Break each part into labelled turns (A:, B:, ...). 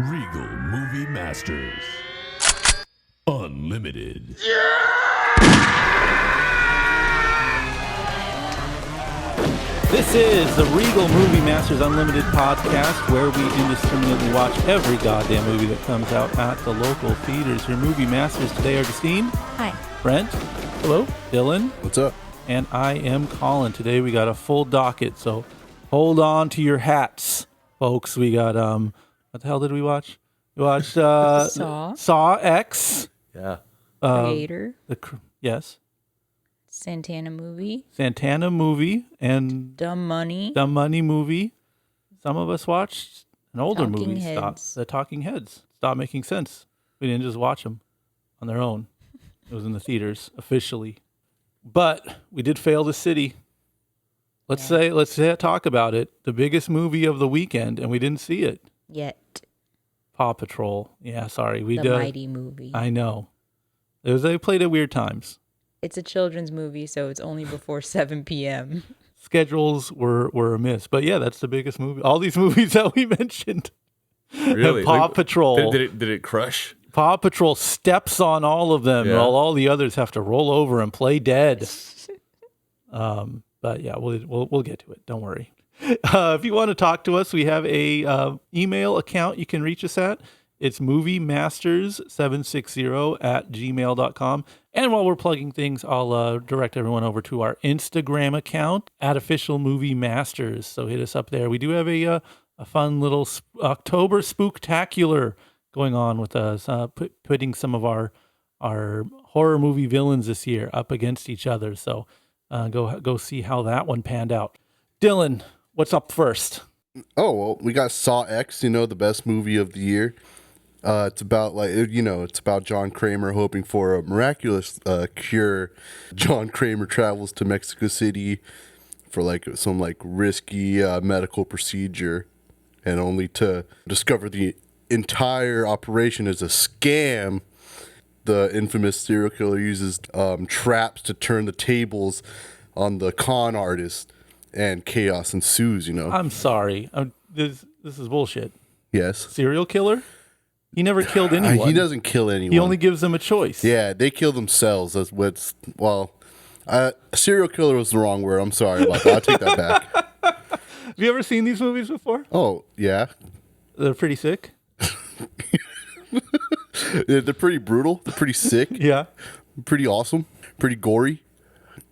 A: Regal Movie Masters. Unlimited.
B: This is the Regal Movie Masters Unlimited podcast, where we indiscriminately watch every goddamn movie that comes out at the local theaters. Your movie masters today are Justine.
C: Hi.
B: Brent. Hello. Dylan.
D: What's up?
B: And I am Colin. Today we got a full docket, so hold on to your hats, folks. We got, what the hell did we watch? We watched Saw X.
D: Yeah.
C: Creator.
B: Yes.
C: Santana movie.
B: And
C: Dumb Money.
B: Dumb Money movie. Some of us watched an older
C: Talking
B: movie.
C: Heads.
B: The Talking Heads. Stop Making Sense. We didn't just watch them on their own. It was in the theaters officially, but we did fail the city. Let's talk about it. The biggest movie of the weekend, and we didn't see it.
C: Yet.
B: Paw Patrol. Yeah, sorry.
C: The mighty movie.
B: I know. They played at weird times.
C: It's a children's movie, so it's only before 7 p.m.
B: Schedules were amiss. But yeah, that's the biggest movie. All these movies that we mentioned.
D: Really?
B: Paw Patrol.
D: Did it crush?
B: Paw Patrol steps on all of them, while all the others have to roll over and play dead. But yeah, we'll get to it. Don't worry. If you want to talk to us, we have a email account you can reach us at. It's moviemasters760@gmail.com. And while we're plugging things, I'll direct everyone over to our Instagram account at @officialmoviemasters. So hit us up there. We do have a fun little October spooktacular going on with us, putting some of our horror movie villains this year up against each other. So go see how that one panned out. Dylan, what's up first?
D: Oh, well, we got Saw X, the best movie of the year. It's about it's about John Kramer hoping for a miraculous cure. John Kramer travels to Mexico City for some risky medical procedure, and only to discover the entire operation is a scam. The infamous serial killer uses traps to turn the tables on the con artist, and chaos ensues.
B: I'm sorry. This is bullshit.
D: Yes.
B: Serial killer? He never killed anyone.
D: He doesn't kill anyone.
B: He only gives them a choice.
D: Yeah, they kill themselves. That's serial killer was the wrong word. I'm sorry about that. I'll take that back.
B: Have you ever seen these movies before?
D: Oh, yeah.
B: They're pretty sick.
D: They're pretty brutal. They're pretty sick.
B: Yeah.
D: Pretty awesome. Pretty gory.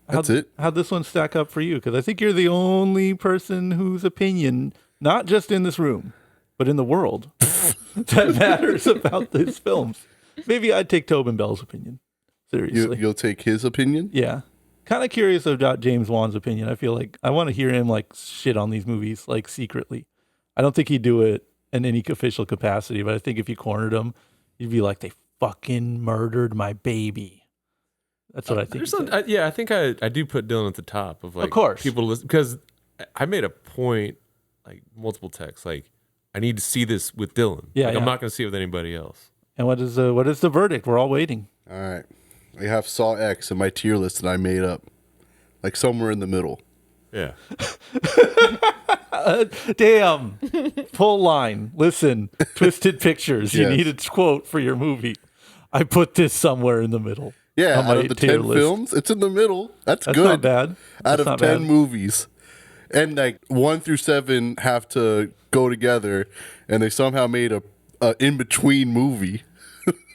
D: That's it.
B: How'd this one stack up for you? Because I think you're the only person whose opinion, not just in this room, but in the world, that matters about these films. Maybe I'd take Tobin Bell's opinion. Seriously.
D: You'll take his opinion?
B: Yeah. Kind of curious about James Wan's opinion. I feel like I want to hear him shit on these movies secretly. I don't think he'd do it in any official capacity, but I think if you cornered him, you'd be like, they fucking murdered my baby. That's what I think.
E: I think I do put Dylan at the top of
B: course,
E: people listen, because I made a point, multiple texts, I need to see this with Dylan.
B: Yeah,
E: I'm not going to see it with anybody else.
B: And what is the verdict? We're all waiting.
D: All right. I have Saw X in my tier list that I made up. Somewhere in the middle.
E: Yeah.
B: Damn. Full line. Listen, Twisted Pictures. You
D: Yes.
B: need a quote for your movie. I put this somewhere in the middle.
D: Yeah,
B: on my
D: out of the
B: tier
D: 10
B: list.
D: films, it's in the middle. That's good.
B: Not bad.
D: Out
B: That's
D: of
B: not
D: 10
B: bad.
D: movies. And 1 through 7 have to go together, and they somehow made a in-between movie.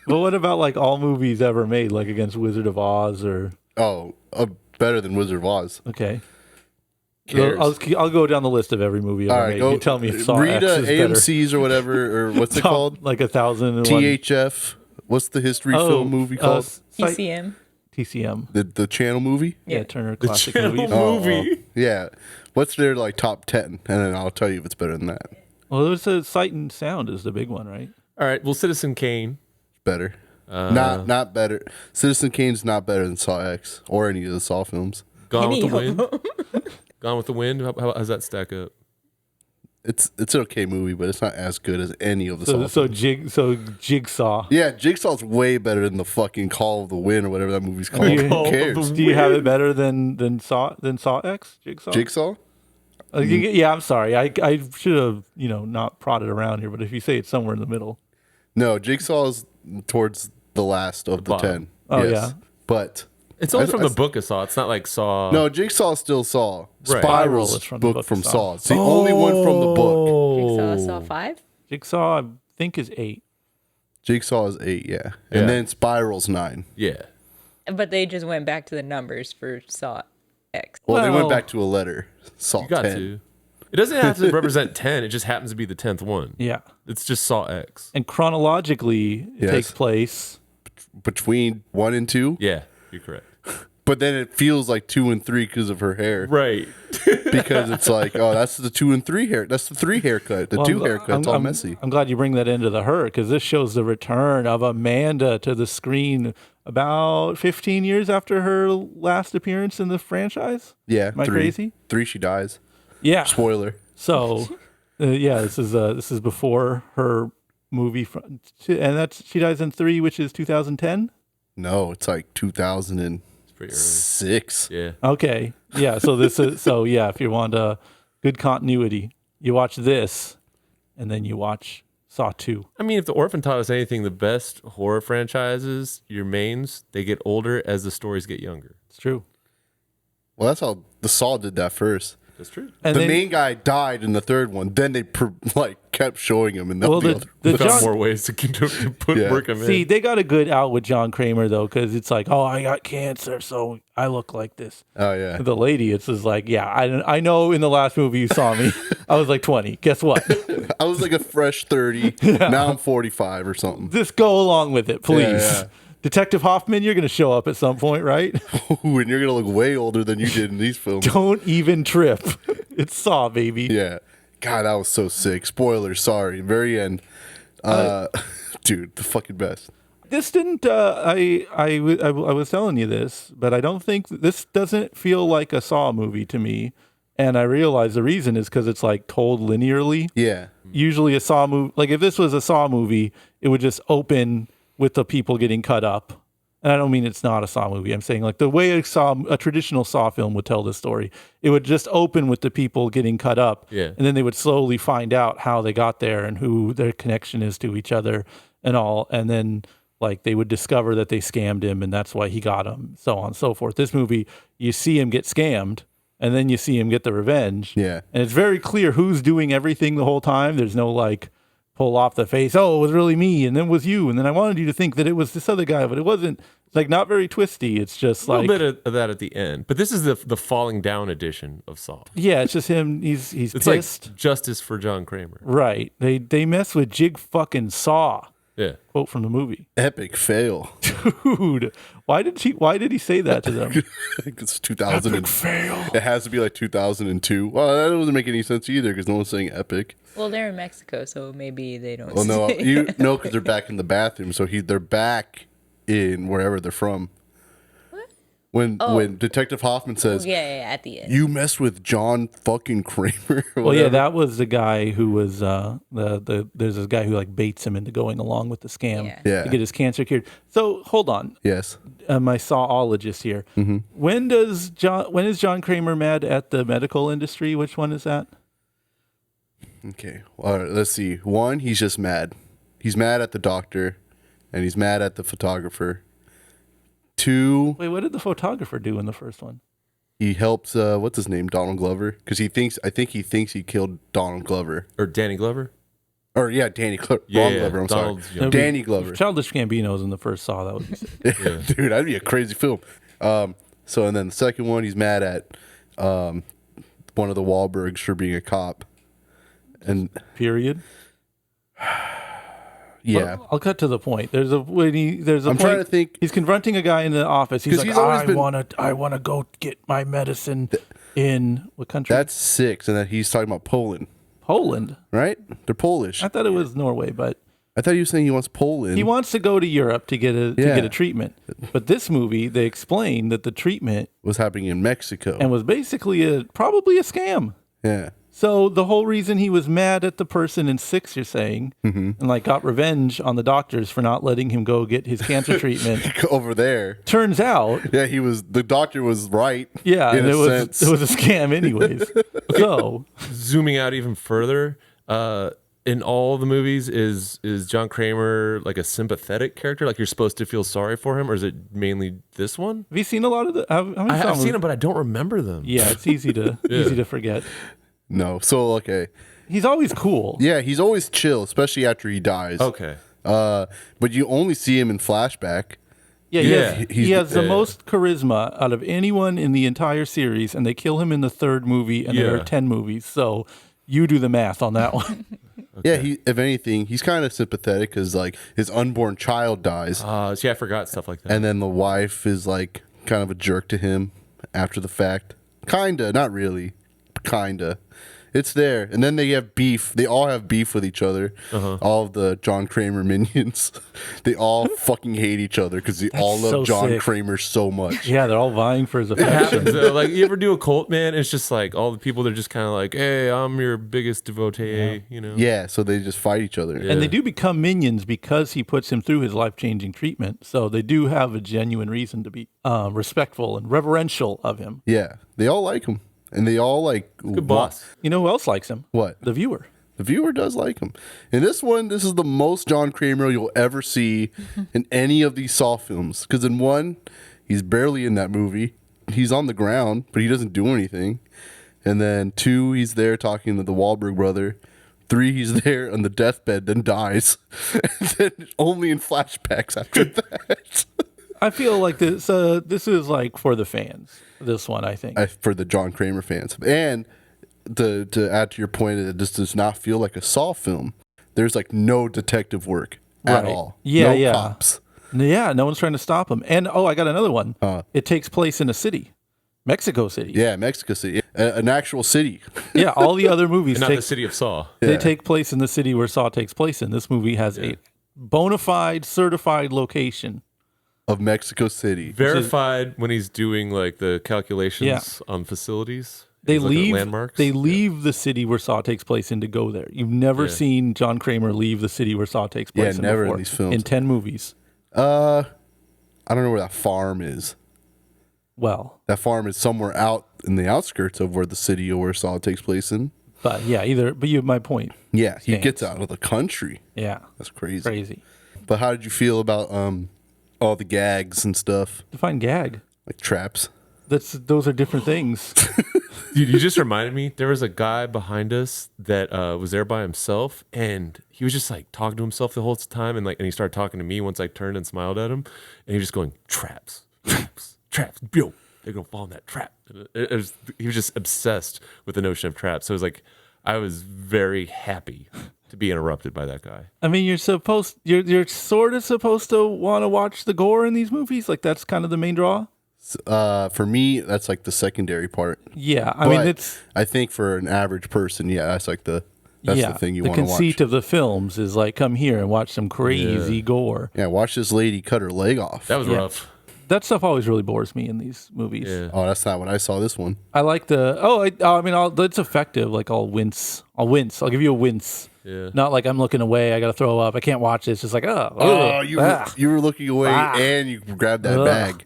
B: But what about all movies ever made, against Wizard of Oz or...
D: Oh, better than Wizard of Oz.
B: Okay.
D: Cares.
B: I'll go down the list of every movie ever made. You tell me if Saw X is
D: AMC's or whatever, or what's it called?
B: 1,001.
D: THF. What's the history film movie called?
C: TCM.
B: TCM.
D: The channel movie?
B: Yeah, Turner Classic
E: channel
B: Movies.
E: movie.
D: Yeah. What's their top 10? And then I'll tell you if it's better than that.
B: Well, there's a Sight and Sound is the big one, right?
E: All right. Well, Citizen Kane.
D: Better. Not better. Citizen Kane's not better than Saw X or any of the Saw films.
E: Gone with the
C: Any of
E: Wind. Gone with the Wind. How does that stack up?
D: It's an okay movie, but it's not as good as any of the Saw films.
B: So Jigsaw.
D: Yeah, Jigsaw's way better than the fucking Call of the Wind or whatever that movie's called. Who cares?
B: Do you have it better than Saw X? Jigsaw?
D: Jigsaw?
B: Yeah, I'm sorry. I should have, not prodded around here, but if you say it's somewhere in the middle.
D: No, Jigsaw is towards the last of the
E: bottom.
D: 10.
B: Oh,
D: Yes.
B: yeah.
D: But
E: It's only from the book of Saw. It's not like Saw.
D: no, Jigsaw still Saw.
E: Right.
B: Spiral
D: Spiral's
B: is from the
D: book
B: book
D: from
B: of
D: Saw.
B: Saw.
D: It's the only one from the book.
C: Jigsaw Saw 5?
B: Jigsaw, I think, is 8.
D: Jigsaw is 8, yeah.
E: Yeah.
D: And then Spiral's 9.
E: Yeah.
C: But they just went back to the numbers for Saw X.
D: Well, they went
B: Well-
D: back to a letter. Saw
E: You got
D: 10.
E: to. It doesn't have to represent 10. It just happens to be the 10th one.
B: Yeah.
E: It's just Saw X.
B: And chronologically, it
D: Yes.
B: takes place.
D: Between 1 and 2.
E: Yeah, you're correct.
D: But then it feels like 2 and 3 because of her hair.
E: Right.
D: Because it's like, oh, that's the 2 and 3 hair. That's the 3 haircut. The 2 haircut's all messy.
B: I'm glad you bring that into the her because this shows the return of Amanda to the screen about 15 years after her last appearance in the franchise.
D: Yeah.
B: Am I
D: 3.
B: crazy?
D: 3, she dies.
B: Yeah.
D: Spoiler.
B: So, this is before her movie, and she dies in 3, which is 2010.
D: No, it's like 2006.
E: It's pretty early. Yeah.
B: Okay, yeah. So this is if you want a good continuity, you watch this, and then you watch Saw 2.
E: I mean, if the Orphan taught us anything, the best horror franchises, your mains, they get older as the stories get younger.
B: It's true.
D: Well, that's how the Saw did that first.
E: That's true.
B: And
D: the
B: then,
D: main guy died in the third one. Then they kept showing him in the,
B: Well,
D: the
B: the-
D: other.
B: the
E: They found
B: John-
E: more ways to put
D: Yeah.
E: work them
B: see,
E: in.
B: they got a good out with John Kramer though, because it's like, oh, I got cancer, so I look like this.
D: Oh yeah.
B: The lady, it's just like, yeah, I know. In the last movie you saw me, I was like 20. Guess what?
D: I was like a fresh 30. Now I'm 45 or something.
B: Just go along with it, please.
D: Yeah.
B: Detective Hoffman, you're going to show up at some point, right?
D: Ooh, and you're gonna look way older than you did in these films.
B: Don't even trip. It's Saw, baby.
D: Yeah. God, that was so sick. Spoilers. Sorry. Very end. Dude, the fucking best.
B: This didn't. I was telling you this, but I don't think this doesn't feel like a Saw movie to me. And I realize the reason is because it's like told linearly.
D: Yeah.
B: Usually a Saw movie, like if this was a Saw movie, it would just open with the people getting cut up. And I don't mean it's not a Saw movie. I'm saying like the way a traditional Saw film would tell this story, it would just open with the people getting cut up.
E: Yeah.
B: And then they would slowly find out how they got there and who their connection is to each other and all. And then like they would discover that they scammed him and that's why he got him, so on and so forth. This movie, you see him get scammed and then you see him get the revenge.
D: Yeah.
B: And it's very clear who's doing everything the whole time. There's no like pull off the face. Oh, it was really me. And then it was you. And then I wanted you to think that it was this other guy, but it wasn't. It's like not very twisty. It's just
E: A
B: like,
E: little bit of that at the end. But this is the falling down edition of Saw.
B: yeah, it's just him. He's
E: It's
B: pissed.
E: like justice for John Kramer.
B: Right. They mess with Jig fucking Saw.
E: Yeah.
B: Quote from the movie.
D: Epic fail.
B: Dude, why did he say that to them?
D: I think it's 2000.
B: Epic fail.
D: It has to be like 2002. Well, that doesn't make any sense either because no one's saying epic.
C: Well, they're in Mexico, so maybe they don't.
D: Well, no,
C: say-
D: because they're back in the bathroom. So they're back in wherever they're from. When Detective Hoffman says,
C: yeah, at the end.
D: "You messed with John fucking Kramer." Or
B: Well,
D: whatever.
B: yeah, that was the guy who was there's this guy who like baits him into going along with the scam
C: Yeah.
B: to get his cancer cured. So hold on,
D: Yes.
B: my Sawologist here.
D: Mm-hmm.
B: When is John Kramer mad at the medical industry? Which one is that?
D: Okay. All right, let's see. One, he's just mad. He's mad at the doctor, and he's mad at the photographer. Two,
B: Wait, what did the photographer do in the first one?
D: he helps. What's his name? Donald Glover, because I think he thinks he killed Donald Glover.
E: Or Danny Glover.
D: Or yeah, Danny Glover.
E: Yeah,
D: Wrong
E: yeah,
D: Glover. I'm
E: Donald's
D: sorry.
E: younger.
D: Danny Glover.
B: Childish Gambino's in the first Saw. That would be sick.
D: Dude, that'd be a crazy film. So and then the second one, he's mad at one of the Wahlbergs for being a cop, and
B: Period.
D: yeah,
B: I'll cut to the point. There's a
D: I'm
B: point,
D: trying to think.
B: He's confronting a guy in the office. He's
D: 'Cause
B: like,
D: he's always
B: I wanna go get my medicine in what country?
D: That's 6, and then he's talking about Poland,
B: Poland.
D: right? They're Polish.
B: I thought it was Norway, but
D: I thought he was saying he wants Poland.
B: he wants to go to Europe to get a
D: Yeah.
B: treatment. But this movie, they explain that the treatment
D: was happening in Mexico.
B: and was basically probably a scam.
D: Yeah.
B: So the whole reason he was mad at the person in 6, you're saying, and like got revenge on the doctors for not letting him go get his cancer treatment.
D: Over there.
B: Turns out,
D: Yeah, the doctor was right.
B: yeah,
D: in
B: and
D: a
B: it was
D: sense.
B: a scam anyways. So
E: Zooming out even further, in all the movies, is John Kramer like a sympathetic character? Like you're supposed to feel sorry for him, or is it mainly this one?
B: have you seen a lot of the?
E: I've seen them, but I don't remember them.
B: Yeah, it's easy to forget.
D: No. So, okay.
B: He's always cool.
D: Yeah, he's always chill, especially after he dies.
E: Okay.
D: But you only see him in flashback.
B: Yeah,
E: Yeah.
B: he has the most charisma out of anyone in the entire series, and they kill him in the 3rd movie, and there are 10 movies. So you do the math on that one.
D: Yeah, if anything, he's kind of sympathetic because like his unborn child dies,
E: See, I forgot stuff like that.
D: and then the wife is like kind of a jerk to him after the fact. Kinda, not really, kinda. It's there, and then they have beef. They all have beef with each other. All of the John Kramer minions, they all fucking hate each other because they all love
B: so
D: John
B: sick.
D: Kramer so much.
B: Yeah, they're all vying for his
E: It
B: affection.
E: happens though. Like you ever do a cult, man? It's just like all the people. They're just kind of like, "Hey, I'm your biggest devotee," you know.
D: Yeah, so they just fight each other.
B: And they do become minions because he puts him through his life-changing treatment. So they do have a genuine reason to be respectful and reverential of him.
D: Yeah, they all like him, and they all like
E: Good boss.
B: You know who else likes him?
D: What?
B: The viewer.
D: The viewer does like him. In this one, this is the most John Kramer you'll ever see in any of these Saw films. Because in 1, he's barely in that movie. He's on the ground, but he doesn't do anything. And then 2, he's there talking to the Wahlberg brother. 3, he's there on the deathbed, then dies. And then only in flashbacks after that.
B: I feel like this is like for the fans. This one, I think.
D: For the John Kramer fans. And to add to your point, it just does not feel like a Saw film. There's like no detective work at all.
B: Yeah,
D: no
B: yeah.
D: cops.
B: Yeah, no one's trying to stop him. And I got another one. It takes place in a city, Mexico City.
D: Yeah, Mexico City, an actual city.
B: Yeah, all the other movies
E: Not the city of Saw.
B: they take place in the city where Saw takes place in. This movie has a bona fide, certified location.
D: Of Mexico City.
E: Verified when he's doing like the calculations on facilities.
B: They
E: He's looking at
B: leave.
E: landmarks.
B: They leave the city where Saw takes place in to go there. You've never seen John Kramer leave the city where Saw takes place.
D: Yeah, never in
B: before,
D: these films.
B: In 10 movies.
D: I don't know where that farm is.
B: Well,
D: That farm is somewhere out in the outskirts of where the city or where Saw takes place in.
B: but yeah, but you have my point.
D: Yeah, he
B: Thanks.
D: gets out of the country.
B: Yeah,
D: That's crazy.
B: crazy.
D: But how did you feel about all the gags and stuff,
B: Define gag.
D: like traps?
B: Those are different things.
E: Dude, you just reminded me. There was a guy behind us that was there by himself, and he was just like talking to himself the whole time, and he started talking to me once I turned and smiled at him, and he was just going traps, traps, traps. Yo, they're gonna fall in that trap. He was just obsessed with the notion of traps. So it was like I was very happy to be interrupted by that guy.
B: I mean, you're sort of supposed to want to watch the gore in these movies. Like that's kind of the main draw.
D: For me, that's like the secondary part.
B: Yeah, I mean it's.
D: I think for an average person, yeah, that's like the thing you want to watch.
B: The conceit of the films is like, come here and watch some crazy gore.
D: Yeah, watch this lady cut her leg off.
E: That was rough.
B: That stuff always really bores me in these movies.
E: Yeah.
D: Oh, that's not what I saw this one.
B: I like it's effective. Like I'll wince. I'll give you a wince.
E: Yeah.
B: Not like I'm looking away. I got to throw up. I can't watch this. Just like,
D: You were looking away and you grabbed that bag.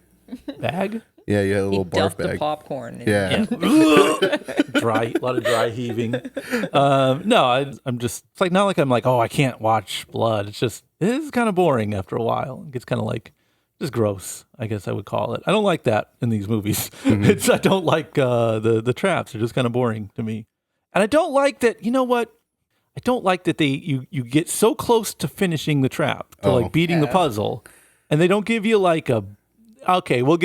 B: Bag?
D: Yeah, you had a
C: He
D: little barf
C: dumped the
D: bag.
C: popcorn.
D: Yeah.
B: Dry, a lot of dry heaving. No, I'm just, it's like, not like I'm like, oh, I can't watch blood. It's just, it is kind of boring after a while. It gets kind of like, just gross, I guess I would call it. I don't like that in these movies. I don't like the traps. They're just kind of boring to me. And I don't like that, you know what? I don't like that you get so close to finishing the trap, to like beating the puzzle, and they don't give you like okay, we'll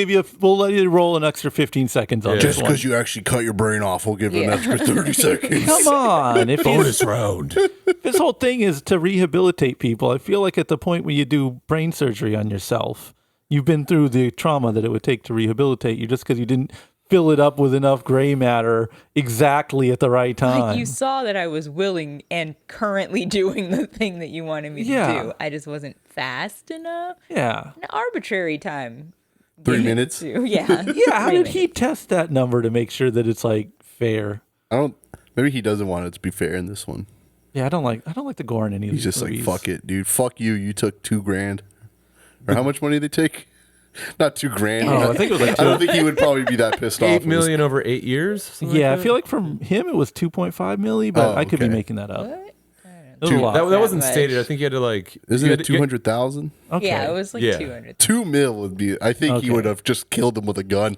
B: let you roll an extra 15 seconds on
D: Just
B: this one.
D: because you actually cut your brain off, we'll give you an extra 30 seconds.
B: Come on.
E: Bonus round.
B: This whole thing is to rehabilitate people. I feel like at the point when you do brain surgery on yourself, you've been through the trauma that it would take to rehabilitate you just because you didn't fill it up with enough gray matter exactly at the right time.
C: Like you saw that I was willing and currently doing the thing that you wanted me to do. I just wasn't fast enough.
B: Yeah.
C: An arbitrary time.
D: 3 minutes?
C: Yeah.
B: Yeah. How did he test that number to make sure that it's like fair?
D: Maybe he doesn't want it to be fair in this one.
B: Yeah, I don't like the gore in any of
D: He's
B: these
D: just
B: movies.
D: like, fuck it, dude. Fuck you. You took $2,000. Or how much money did they take? Not $2,000.
B: Oh, I think it was like
D: I don't think he would probably be that pissed off.
E: $8 million over 8 years. something
B: Yeah,
E: like
B: I feel like from him it was 2.5 milli, but
D: Oh,
B: I could be
D: okay.
B: making that up.
C: What?
B: It was a lot.
E: that wasn't
C: much.
E: stated. I think you had to like.
D: Isn't
E: you
D: it
E: had to-
D: 200,000?
B: Okay.
C: Yeah, it was like
E: Yeah.
C: 200.
D: $2 million would be. I think he
B: Okay.
D: would have just killed him with a gun.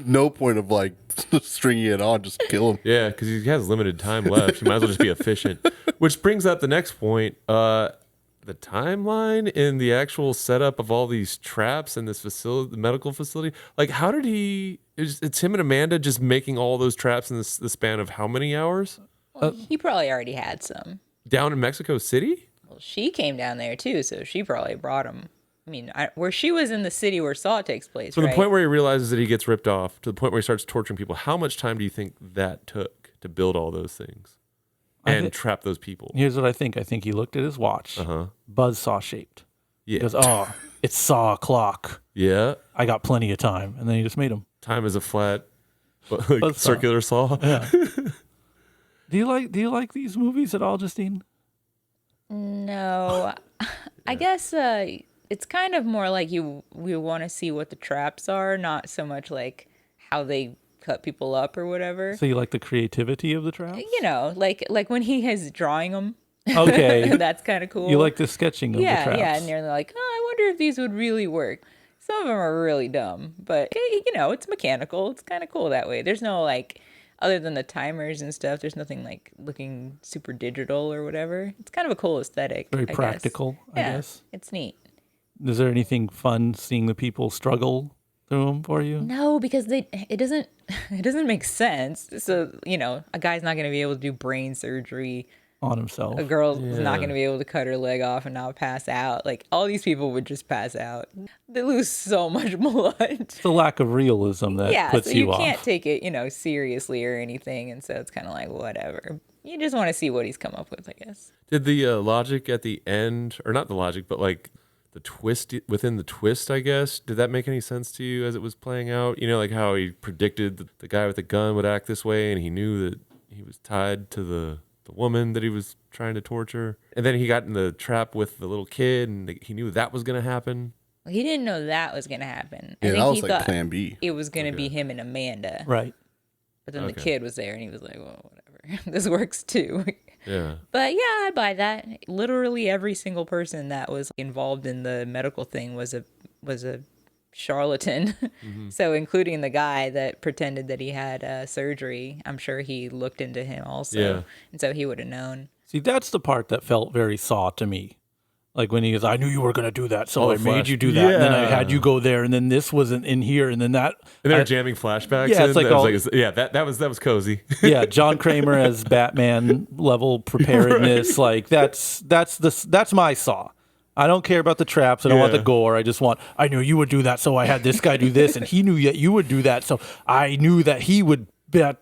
D: No point of like stringing it on. Just kill him.
E: Yeah, because he has limited time left. He might as well just be efficient. Which brings up the next point. The timeline in the actual setup of all these traps in this facility, the medical facility. Like, how did he? It's him and Amanda just making all those traps in the span of how many hours?
C: Well, he probably already had some.
E: Down in Mexico City?
C: Well, she came down there too, so she probably brought him. I mean, where she was in the city where Saw takes place,
E: From
C: right?
E: the point where he realizes that he gets ripped off to the point where he starts torturing people, how much time do you think that took to build all those things and trap those people?
B: Here's what I think. I think he looked at his watch. Buzzsaw shaped. He
E: Yeah.
B: goes, "Oh, it's saw o'clock.
E: Yeah.
B: I got plenty of time." And then he just made them.
E: Time is a flat like,
B: Buzzsaw.
E: circular saw.
B: Yeah. Do you like these movies at all, Justine?
C: No, I guess it's kind of more like we want to see what the traps are, not so much like how they cut people up or whatever.
B: So you like the creativity of the traps?
C: You know, like when he is drawing them.
B: Okay.
C: That's kind of cool.
B: You like the sketching of the
C: yeah,
B: traps?
C: yeah, and you're like, oh, I wonder if these would really work. Some of them are really dumb, but you know, it's mechanical. It's kind of cool that way. There's no like, other than the timers and stuff, there's nothing like looking super digital or whatever. It's kind of a cool aesthetic.
B: Very
C: I guess.
B: practical, I
C: Yeah,
B: guess.
C: it's neat.
B: Is there anything fun seeing the people struggle through them for you?
C: No, because it doesn't make sense. So, you know, a guy's not going to be able to do brain surgery.
B: On himself.
C: A girl's not going to be able to cut her leg off and not pass out. Like, all these people would just pass out. They lose so much blood.
B: It's the lack of realism that puts
C: so
B: you
C: you
B: off.
C: can't take it, you know, seriously or anything. And so it's kind of like, whatever. You just want to see what he's come up with, I guess.
E: Did the logic at the end, or not the logic, but like the twist within the twist, I guess, did that make any sense to you as it was playing out? You know, like how he predicted that the guy with the gun would act this way, and he knew that he was tied to the woman that he was trying to torture. And then he got in the trap with the little kid, and he knew that was going to happen.
C: Well, he didn't know that was going to happen.
D: Yeah,
C: I think
D: that was
C: he
D: like
C: thought
D: plan B.
C: it was going to be him and Amanda.
B: Right.
C: But then the
E: Okay.
C: kid was there and he was like, well, whatever. This works too.
E: Yeah.
C: But yeah, I buy that. Literally every single person that was involved in the medical thing was a charlatan. So including the guy that pretended that he had surgery, I'm sure he looked into him also.
E: Yeah.
C: And so he would have known.
B: See, that's the part that felt very Saw to me. Like when he goes, I knew you were going to do that, so
E: Oh,
B: I
E: the
B: made
E: flash.
B: you do that. And then I
E: Yeah.
B: had you go there, and then this wasn't in here, and then that.
E: And they're
B: I-
E: jamming flashbacks.
B: Yeah,
E: in.
B: it's like
E: That was
B: all-
E: yeah, that was cozy.
B: Yeah, John Kramer as Batman level preparedness. Like that's my Saw. I don't care about the traps. I don't want the
E: Yeah.
B: gore. I knew you would do that, so I had this guy do this, and he knew that you would do that, so I knew that he would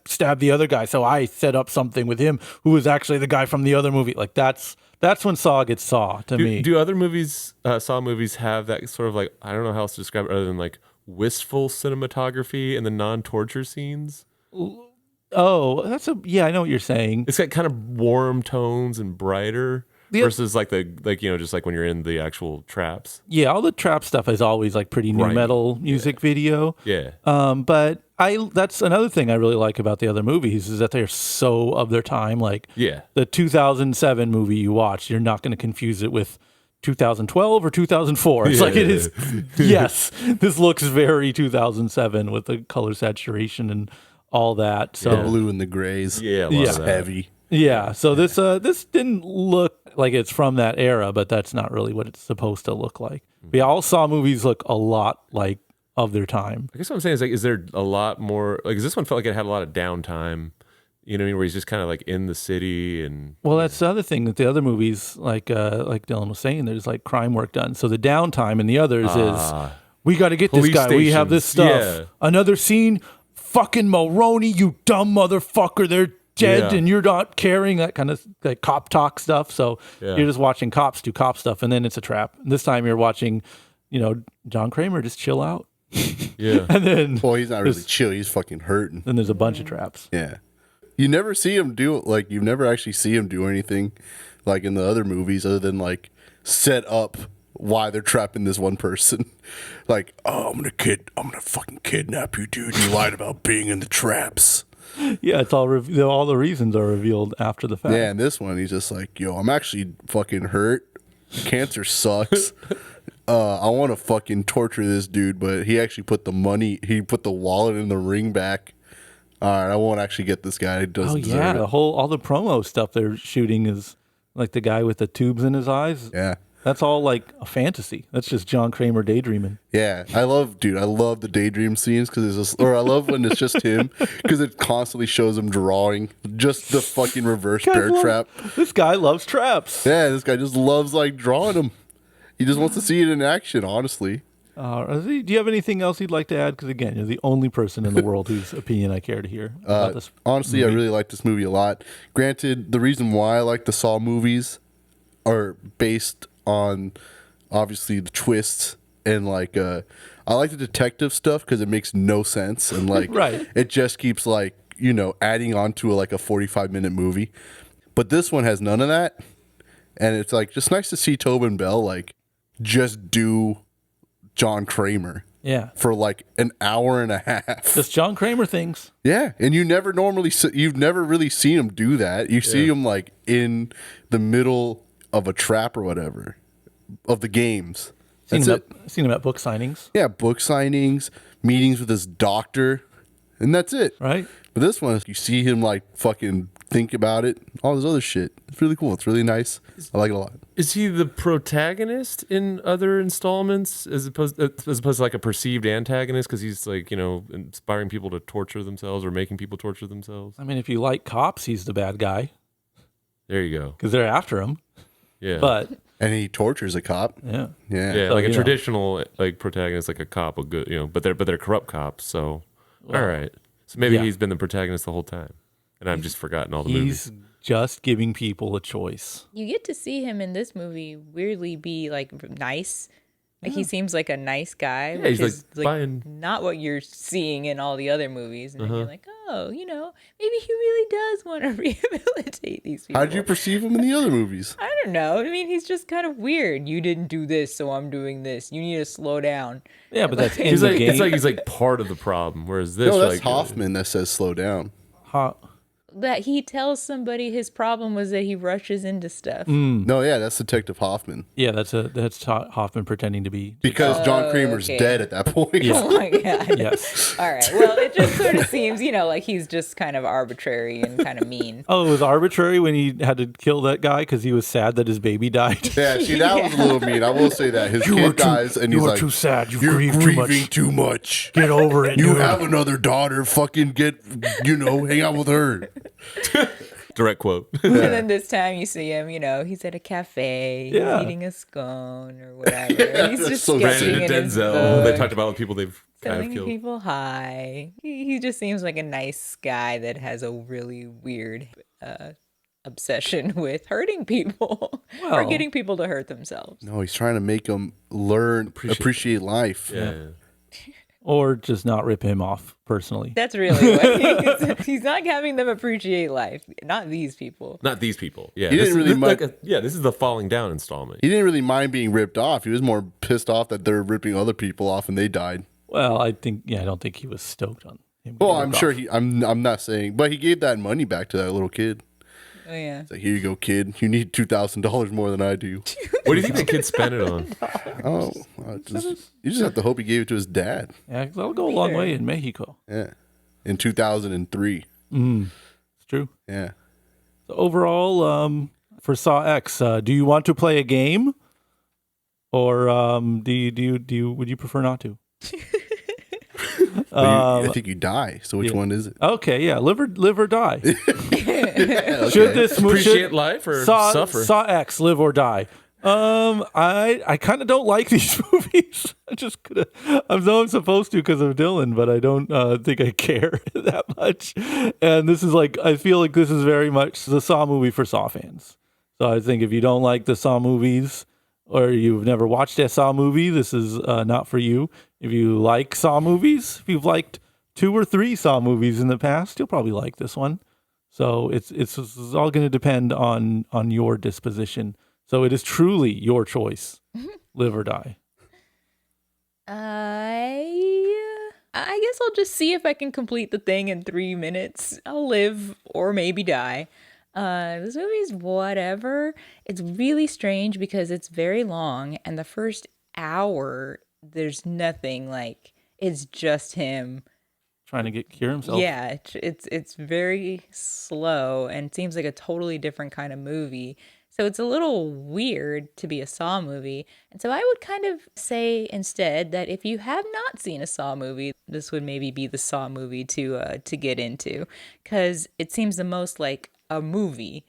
B: stab the other guy, so I set up something with him who was actually the guy from the other movie. Like that's when Saw gets Saw to me.
E: Do other movies, Saw movies, have that sort of like, I don't know how else to describe it other than like wistful cinematography in the non-torture scenes?
B: Oh, I know what you're saying.
E: It's got kind of warm tones and brighter
B: The-
E: versus like just like when you're in the actual traps.
B: Yeah, all the trap stuff is always like pretty new
E: Right.
B: metal music video.
E: Yeah.
B: But that's another thing I really like about the other movies is that they're so of their time. Like
E: Yeah.
B: the 2007 movie you watch, you're not going to confuse it with 2012 or 2004. It's
E: Yeah.
B: like it is. Yes, this looks very 2007 with the color saturation and all that. So
D: The blue and the grays.
E: Yeah, a lot
B: Yeah.
E: of that.
D: Heavy.
B: yeah, so this didn't look like it's from that era, but that's not really what it's supposed to look like. But yeah, all Saw movies look a lot like of their time.
E: I guess what I'm saying is like, is there a lot more, like, 'cause this one felt like it had a lot of downtime, you know what I mean, where he's just kind of like in the city and
B: Well, that's the other thing that the other movies, like Dylan was saying, there's like crime work done. So the downtime in the others is we got to get this
E: Police
B: guy. We have this stuff.
E: stations, yeah.
B: Another scene. Fucking Mulroney, you dumb motherfucker. They're dead,
E: Yeah.
B: and you're not caring. That kind of like cop talk stuff. So
E: Yeah.
B: you're just watching cops do cop stuff, and then it's a trap. This time you're watching, John Kramer just chill out,
E: yeah.
B: and then
D: Well, he's not really chill. He's fucking hurting.
B: there's a bunch of traps.
D: Yeah. You never see him do like you never actually see him do anything like in the other movies other than like set up why they're trapping this one person. Like, oh, I'm gonna fucking kidnap you, dude. You lied about being in the traps.
B: Yeah, it's all the reasons are revealed after the fact.
D: Yeah, and this one he's just like, yo, I'm actually fucking hurt. Cancer sucks. I want to fucking torture this dude, but he actually put the wallet in the ring back. All right, I won't actually get this guy. He doesn't deserve it.
B: All the promo stuff they're shooting is like the guy with the tubes in his eyes.
D: Yeah.
B: That's all like a fantasy. That's just John Kramer daydreaming.
D: Yeah, I love the daydream scenes because it's just, or I love when it's just him because it constantly shows him drawing just the fucking reverse bear trap.
B: This guy loves traps.
D: Yeah, this guy just loves like drawing them. He just wants to see it in action, honestly.
B: Do you have anything else you'd like to add? Because again, you're the only person in the world whose opinion I care to hear about this.
D: Honestly,
B: movie.
D: I really like this movie a lot. Granted, the reason why I like the Saw movies are based on obviously the twists and like I like the detective stuff because it makes no sense and like
B: Right.
D: It just keeps like adding on to like a 45-minute movie. But this one has none of that, and it's like just nice to see Tobin Bell like just do John Kramer.
B: Yeah.
D: For like an hour and a half.
B: Just John Kramer things.
D: Yeah, and you've never really seen him do that. You see him like in the middle of a trap or whatever of the games.
B: Seen him at book signings.
D: Yeah, book signings, meetings with his doctor, and that's it.
B: Right.
D: But this one, you see him like fucking think about it, all this other shit. It's really cool. It's really nice. I like it a lot.
E: Is he the protagonist in other installments as opposed to like a perceived antagonist because he's like, inspiring people to torture themselves or making people torture themselves?
B: I mean, if you like cops, he's the bad guy
E: There you go.
B: because they're after him.
E: Yeah.
B: But
D: And he tortures a cop.
B: yeah.
D: Yeah.
E: Yeah,
B: So,
E: like a
B: you know.
E: traditional like protagonist, like a cop, a good, but they're corrupt cops. So, all right. So maybe
B: yeah.
E: he's been the protagonist the whole time, and I've just forgotten all the movies.
B: He's just giving people a choice.
C: You get to see him in this movie weirdly be like nice. Like he seems like a nice guy,
E: Yeah,
C: which
E: he's,
C: is
E: like, buying-
C: not what you're seeing in all the other movies. And then you're like, oh, maybe he really does want to rehabilitate these people.
D: How did you perceive him in the other movies?
C: I don't know. I mean, he's just kind of weird. You didn't do this, so I'm doing this. You need to slow down.
B: Yeah, but that's in
E: He's
B: the
E: like
B: game.
E: it's like he's like part of the problem, whereas this
D: No, that's
E: like
D: Hoffman that says slow down.
C: That he tells somebody his problem was that he rushes into stuff.
D: No, yeah, that's Detective Hoffman.
B: Yeah, that's Hoffman pretending to be.
D: Because John Kramer's
C: okay.
D: dead at that point.
C: Oh my god.
B: Yes.
C: All right. Well, it just sort of seems, like he's just kind of arbitrary and kind of mean.
B: Oh, it was arbitrary when he had to kill that guy because he was sad that his baby died.
D: Yeah, see, that was a little mean. I will say that. His kid dies, and he's like,
B: too sad.
D: you're grieving too much.
B: Get over it,
D: You
B: dude.
D: have another daughter. Fucking hang out with her.
E: direct quote.
C: And then this time you see him, he's at a cafe,
B: Yeah.
C: he's eating a scone or whatever. He's just
D: so
C: sketching
E: Brandon
C: in his
E: Denzel.
C: book,
E: They talked about the people they've kind of
C: telling
E: killed.
C: people hi. He just seems like a nice guy that has a really weird obsession with hurting people or
B: Well-
C: getting people to hurt themselves.
D: No, he's trying to make them appreciate life.
E: Yeah.
B: Or just not rip him off personally.
C: That's really what he's not having them appreciate life. Not these people.
E: Not these people. Yeah.
D: He
E: this
D: didn't
E: is-
D: really
E: this,
D: mind-
E: this is the falling down installment.
D: He didn't really mind being ripped off. He was more pissed off that they're ripping other people off and they died.
B: Well, I don't think he was stoked on him.
D: Well,
B: getting
D: I'm
B: ripped
D: sure
B: off.
D: I'm not saying, but he gave that money back to that little kid.
C: Oh yeah.
D: It's like, here you go, kid. You need $2,000 more than I do.
E: What do you think the kid spent it on?
D: Oh, you just have to hope he gave it to his dad.
B: Yeah, 'cause that'll go a long way in Mexico.
D: Yeah, in 2003.
B: It's true.
D: Yeah.
B: So overall, for Saw X, do you want to play a game, or would you prefer not to?
D: I think you die. So which one is it?
B: Okay, yeah, live or die.
D: Okay.
B: Should this
E: Appreciate life or suffer?
B: Saw X, live or die. I kind of don't like these movies. I'm supposed to because of Dylan, but I don't think I care that much. And this is I feel like this is very much the Saw movie for Saw fans. So I think if you don't like the Saw movies or you've never watched a Saw movie, this is not for you. If you like Saw movies, if you've liked 2 or 3 Saw movies in the past, you'll probably like this one. So it's all going to depend on your disposition. So it is truly your choice, live or die.
C: I guess I'll just see if I can complete the thing in 3 minutes. I'll live or maybe die. This movie's whatever. It's really strange because it's very long, and the first hour there's nothing. Like, it's just him
B: Trying to cure himself.
C: Yeah, it's very slow and seems like a totally different kind of movie. So it's a little weird to be a Saw movie. And so I would kind of say instead that if you have not seen a Saw movie, this would maybe be the Saw movie to get into, because it seems the most like a movie.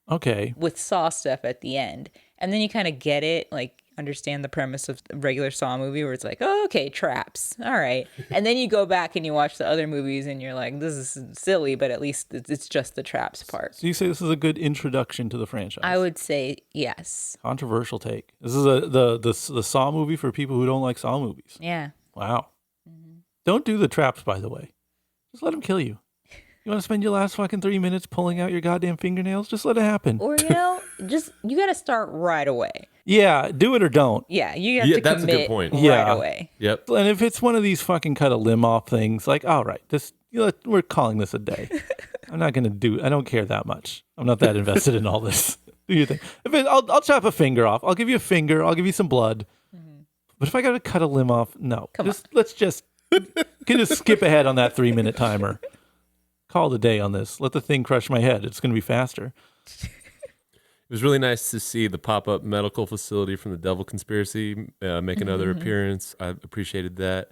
B: Okay.
C: With Saw stuff at the end. And then you kind of get it, like understand the premise of the regular Saw movie where it's like, oh, okay, traps. All right. And then you go back and you watch the other movies and you're like, this is silly, but at least it's just the traps part.
B: So you say this is a good introduction to the franchise?
C: I would say yes.
B: Controversial take. This is the Saw movie for people who don't like Saw movies.
C: Yeah.
B: Wow. Mm-hmm. Don't do the traps, by the way. Just let them kill you. You want to spend your last fucking 3 minutes pulling out your goddamn fingernails? Just let it happen.
C: Or, you got to start right away.
B: Yeah, do it or don't.
C: Yeah, you have to
E: that's
C: commit
E: a good point.
C: right away.
E: Yep.
B: And if it's one of these fucking cut a limb off things, like, all right, we're calling this a day. I'm not going to I don't care that much. I'm not that invested in all this. Do your thing. I'll chop a finger off. I'll give you a finger. I'll give you some blood. Mm-hmm. But if I got to cut a limb off, no. Let's just skip ahead on that 3 minute timer. Call it a day on this. Let the thing crush my head. It's going to be faster.
E: It was really nice to see the pop-up medical facility from the Devil Conspiracy make another appearance. I appreciated that.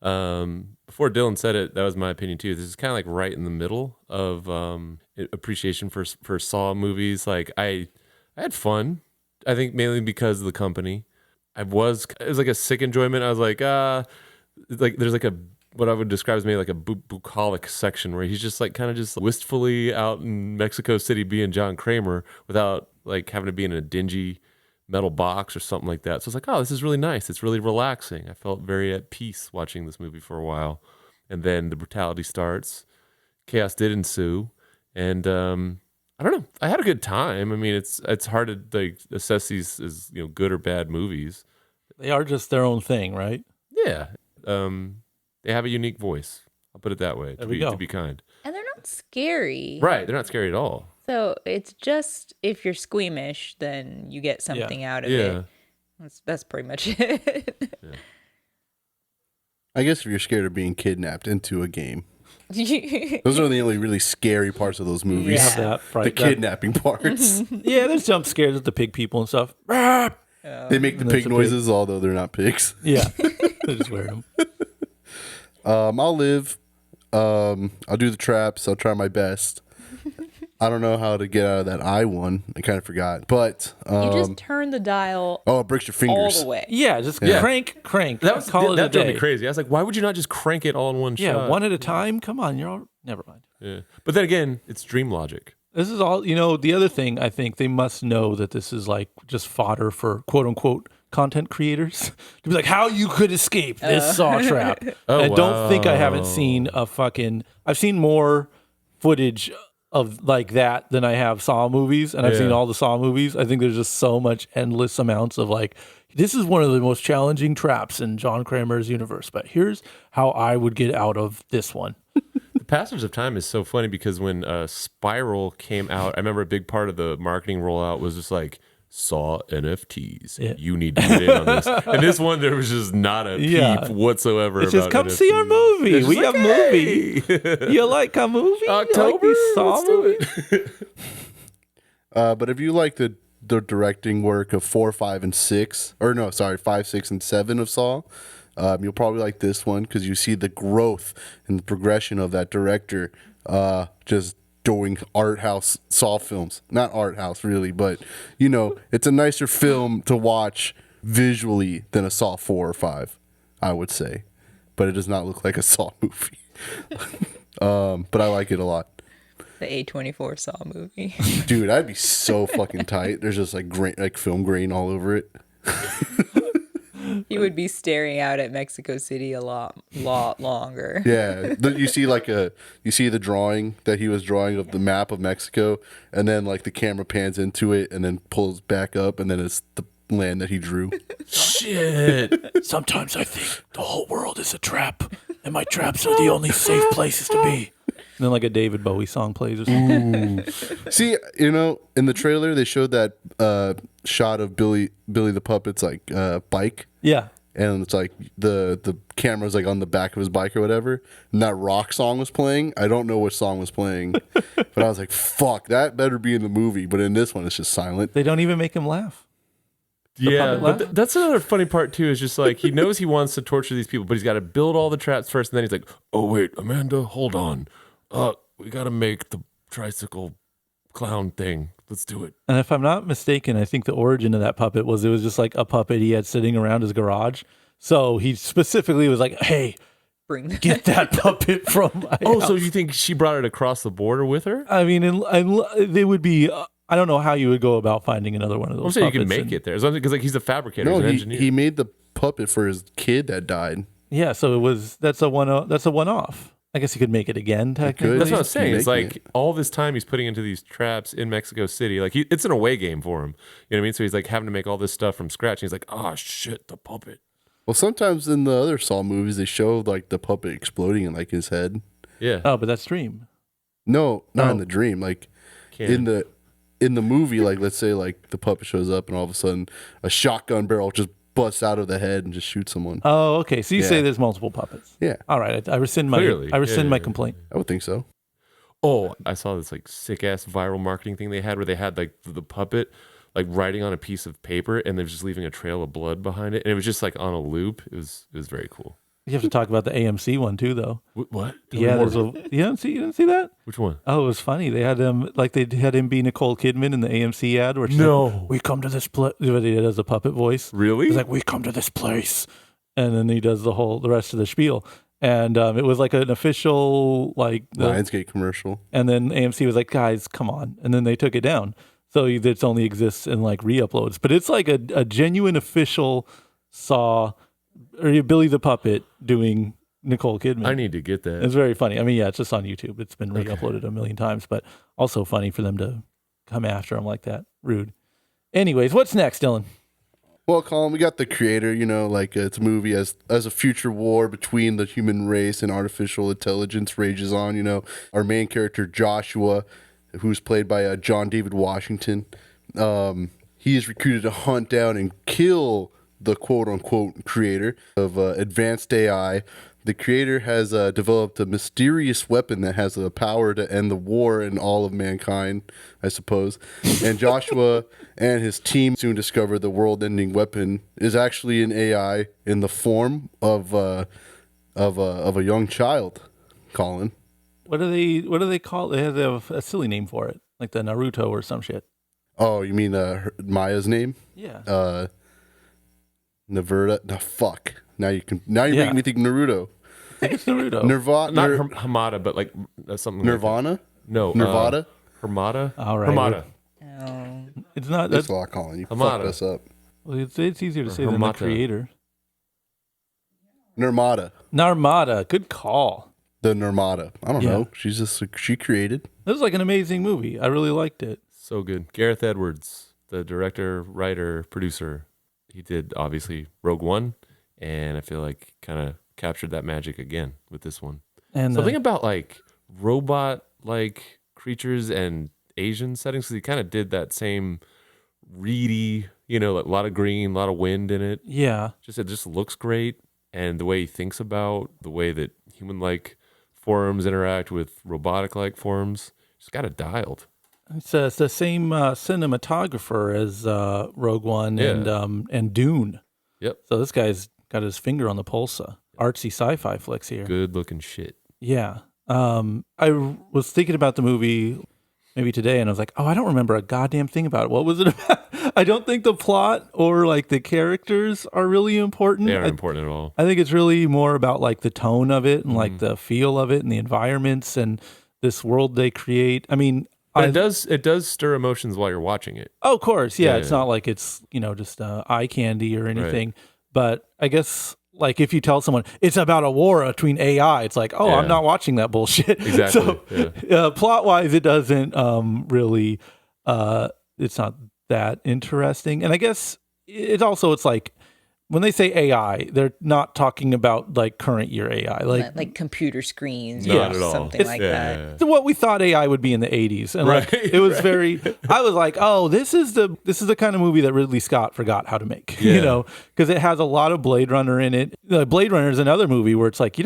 E: Before Dylan said it, that was my opinion too. This is kind of like right in the middle of appreciation for Saw movies. Like I had fun. I think mainly because of the company. It was like a sick enjoyment. I was like, there's like what I would describe as maybe like a bucolic section where he's just like kind of just wistfully out in Mexico City being John Kramer without like having to be in a dingy metal box or something like that. So it's like, oh, this is really nice. It's really relaxing. I felt very at peace watching this movie for a while. And then the brutality starts. Chaos did ensue. And I don't know. I had a good time. I mean, it's hard to like assess these as good or bad movies.
B: They are just their own thing, right?
E: Yeah. They have a unique voice. I'll put it that way, to be kind.
C: And they're not scary.
E: Right. They're not scary at all.
C: So it's just if you're squeamish, then you get something out of it. That's pretty much it.
E: Yeah.
D: I guess if you're scared of being kidnapped into a game. Those are the only really scary parts of those movies.
B: You have that
D: the kidnapping parts.
B: Yeah, there's jump scares with the pig people and stuff.
D: They make the pig noises, although they're not pigs.
B: Yeah. They just wear them.
D: I'll live. I'll do the traps. I'll try my best. I don't know how to get out of that I one. I kind of forgot. But
C: you just turn the dial.
D: Oh, it breaks your fingers.
C: All the way.
B: Yeah, just crank.
E: That drove me crazy. I was like, why would you not just crank it all in one shot?
B: Yeah, one at a time. Come on, you're all. Never mind.
E: Yeah, but then again, it's dream logic.
B: This is all. The other thing, I think they must know that this is like just fodder for quote unquote content creators to be like, how you could escape this Saw trap. I don't think I haven't seen I've seen more footage of like that than I have Saw movies, and I've seen all the Saw movies. I think there's just so much endless amounts of like, this is one of the most challenging traps in John Kramer's universe, but here's how I would get out of this one.
E: The passage of time is so funny because when Spiral came out, I remember a big part of the marketing rollout was just like, Saw NFTs. Yeah. You need to get in on this. And this one, there was just not a peep whatsoever.
B: It's just come NFTs. See our movie. We have movie. You like a movie?
E: October?
B: You like Saw movie?
D: But if you like the directing work of 4, 5, and 6, or no, sorry, 5, 6, and 7 of Saw, you'll probably like this one because you see the growth and the progression of that director just doing art house Saw films. Not art house really, but it's a nicer film to watch visually than a Saw 4 or 5, I would say. But it does not look like a Saw movie. But I like it a lot.
C: The A24 Saw movie.
D: Dude, I'd be so fucking tight. There's just like film grain all over it.
C: He would be staring out at Mexico City a lot longer.
D: Yeah, you see the drawing that he was drawing of the map of Mexico, and then like the camera pans into it and then pulls back up, and then it's the land that he drew.
E: Shit.
B: Sometimes I think the whole world is a trap, and my traps are the only safe places to be. And then like a David Bowie song plays or something.
D: See, in the trailer they showed that shot of Billy the Puppet's like bike.
B: Yeah.
D: And it's like the camera's like on the back of his bike or whatever. And that rock song was playing. I don't know which song was playing. But I was like, fuck, that better be in the movie. But in this one, it's just silent.
B: They don't even make him laugh.
E: Yeah,
B: puppet
E: but
B: laugh?
E: that's another funny part too. Is just like he knows he wants to torture these people, but he's got to build all the traps first, and then he's like, "Oh wait, Amanda, hold on. We got to make the tricycle clown thing. Let's do it."
B: And if I'm not mistaken, I think the origin of that puppet was it was just like a puppet he had sitting around his garage. So he specifically was like, "Hey,
C: Bring
B: get that puppet from my
E: Oh,
B: house."
E: so you think she brought it across the border with her?
B: I mean, and they would be. I don't know how you would go about finding another one of those.
E: I'm saying you can
B: puppets
E: make it there, because like he's a fabricator,
D: No,
E: he's an
D: he
E: engineer.
D: made the puppet for his kid that died.
B: Yeah, so it was that's a one-off. I guess he could make it again. Technically,
E: That's what I'm
D: He's
E: saying. It's
D: making
E: like all this time he's putting into these traps in Mexico City. Like it's an away game for him. You know what I mean? So he's like having to make all this stuff from scratch. And he's like, "Oh shit, the puppet."
D: Well, sometimes in the other Saw movies, they show like the puppet exploding in like his head.
E: Yeah.
B: Oh, but that's Dream.
D: No, not
B: Oh.
D: in the dream. Like
E: Can.
D: in the movie, like let's say like the puppet shows up and all of a sudden a shotgun barrel just busts out of the head and just shoots someone.
B: Oh, okay. So you
D: Yeah.
B: say there's multiple puppets.
D: Yeah,
B: All right, I rescind my
E: Clearly.
B: my
E: Yeah.
B: complaint.
D: I would think so.
E: Oh, I saw this like sick ass viral marketing thing they had where they had like the puppet like writing on a piece of paper and they're just leaving a trail of blood behind it, and it was just like on a loop. It was very cool.
B: You have to talk about the AMC one too, though.
E: What? Tell me
B: Yeah,
E: more.
B: you didn't see that?
E: Which one?
B: Oh, it was funny. They had him be Nicole Kidman in the AMC ad where she's
E: No.
B: like, "We come to this place." What he did as a puppet voice.
E: Really?
B: He's like, "We come to this place," and then he does the rest of the spiel. And it was like an official
D: Lionsgate commercial.
B: and then AMC was like, "Guys, come on!" And then they took it down, so it only exists in like re-uploads. But it's like a genuine official Saw or Billy the Puppet doing Nicole Kidman.
E: I need to get that.
B: It's very funny. I mean, yeah, it's just on YouTube. It's been re-uploaded a million times, but also funny for them to come after him like that. Rude. Anyways, what's next, Dylan?
D: Well, Colin, we got The Creator, like it's a movie as a future war between the human race and artificial intelligence rages on. Our main character, Joshua, who's played by John David Washington, he is recruited to hunt down and kill the quote-unquote creator of advanced AI. The creator has developed a mysterious weapon that has the power to end the war in all of mankind, I suppose. And Joshua and his team soon discover the world-ending weapon is actually an AI in the form of a young child. Colin,
B: What do they call it? They have a silly name for it, like the Naruto or some shit.
D: oh, you mean Maya's name?
B: Yeah.
D: Naverta. No, fuck. Now you're
B: Yeah.
D: making me think Naruto.
B: I think it's Naruto.
E: Not Hamada, but like something.
D: Nirvana.
E: Like no.
D: Nirvana.
E: Hermata.
B: All right.
E: Hermata.
C: Oh.
B: It's not.
D: That's
B: That's,
D: a lot, Colin. You
E: Hamada.
D: fucked us up.
B: well, it's easier to
E: Or
B: say than the
E: Hermata.
B: creator.
D: Nirmata.
B: Narmada. Good call.
D: The Nirmata. I don't
B: Yeah.
D: know. She created.
B: This was like an amazing movie. I really liked it.
E: So good. Gareth Edwards, the director, writer, producer. He did obviously Rogue One, and I feel like kind of captured that magic again with this one.
B: And
E: Something about like robot like creatures and Asian settings, because he kind of did that same reedy, like a lot of green, a lot of wind in it.
B: yeah.
E: It just looks great, and the way he thinks about the way that human like forms interact with robotic like forms, just got it dialed.
B: It's the same cinematographer as Rogue One
E: Yeah.
B: and Dune.
E: Yep.
B: So this guy's got his finger on the pulse. Artsy sci-fi flicks here.
E: Good looking shit.
B: Yeah. I was thinking about the movie maybe today, and I was like, oh, I don't remember a goddamn thing about it. What was it about? I don't think the plot or like the characters are really important.
E: They aren't important at all.
B: I think it's really more about like the tone of it and like the feel of it and the environments and this world they create. I mean,
E: But it does stir emotions while you're watching it.
B: oh, of course. Yeah.
E: Yeah,
B: It's
E: yeah.
B: not like it's, just eye candy or anything. But I guess like if you tell someone it's about a war between AI, it's like, oh, I'm not watching that bullshit.
E: Exactly.
B: So plot wise, it doesn't really. It's not that interesting. And I guess it's like when they say AI, they're not talking about like current year AI,
C: like computer screens
E: Not
C: or
E: at all.
C: something like that.
B: it's what we thought AI would be in the 80s. And like
E: Right,
B: it was very I was like, "Oh, this is the kind of movie that Ridley Scott forgot how to make." You
E: Yeah.
B: know, cuz it has a lot of Blade Runner in it. Blade Runner is another movie where it's like,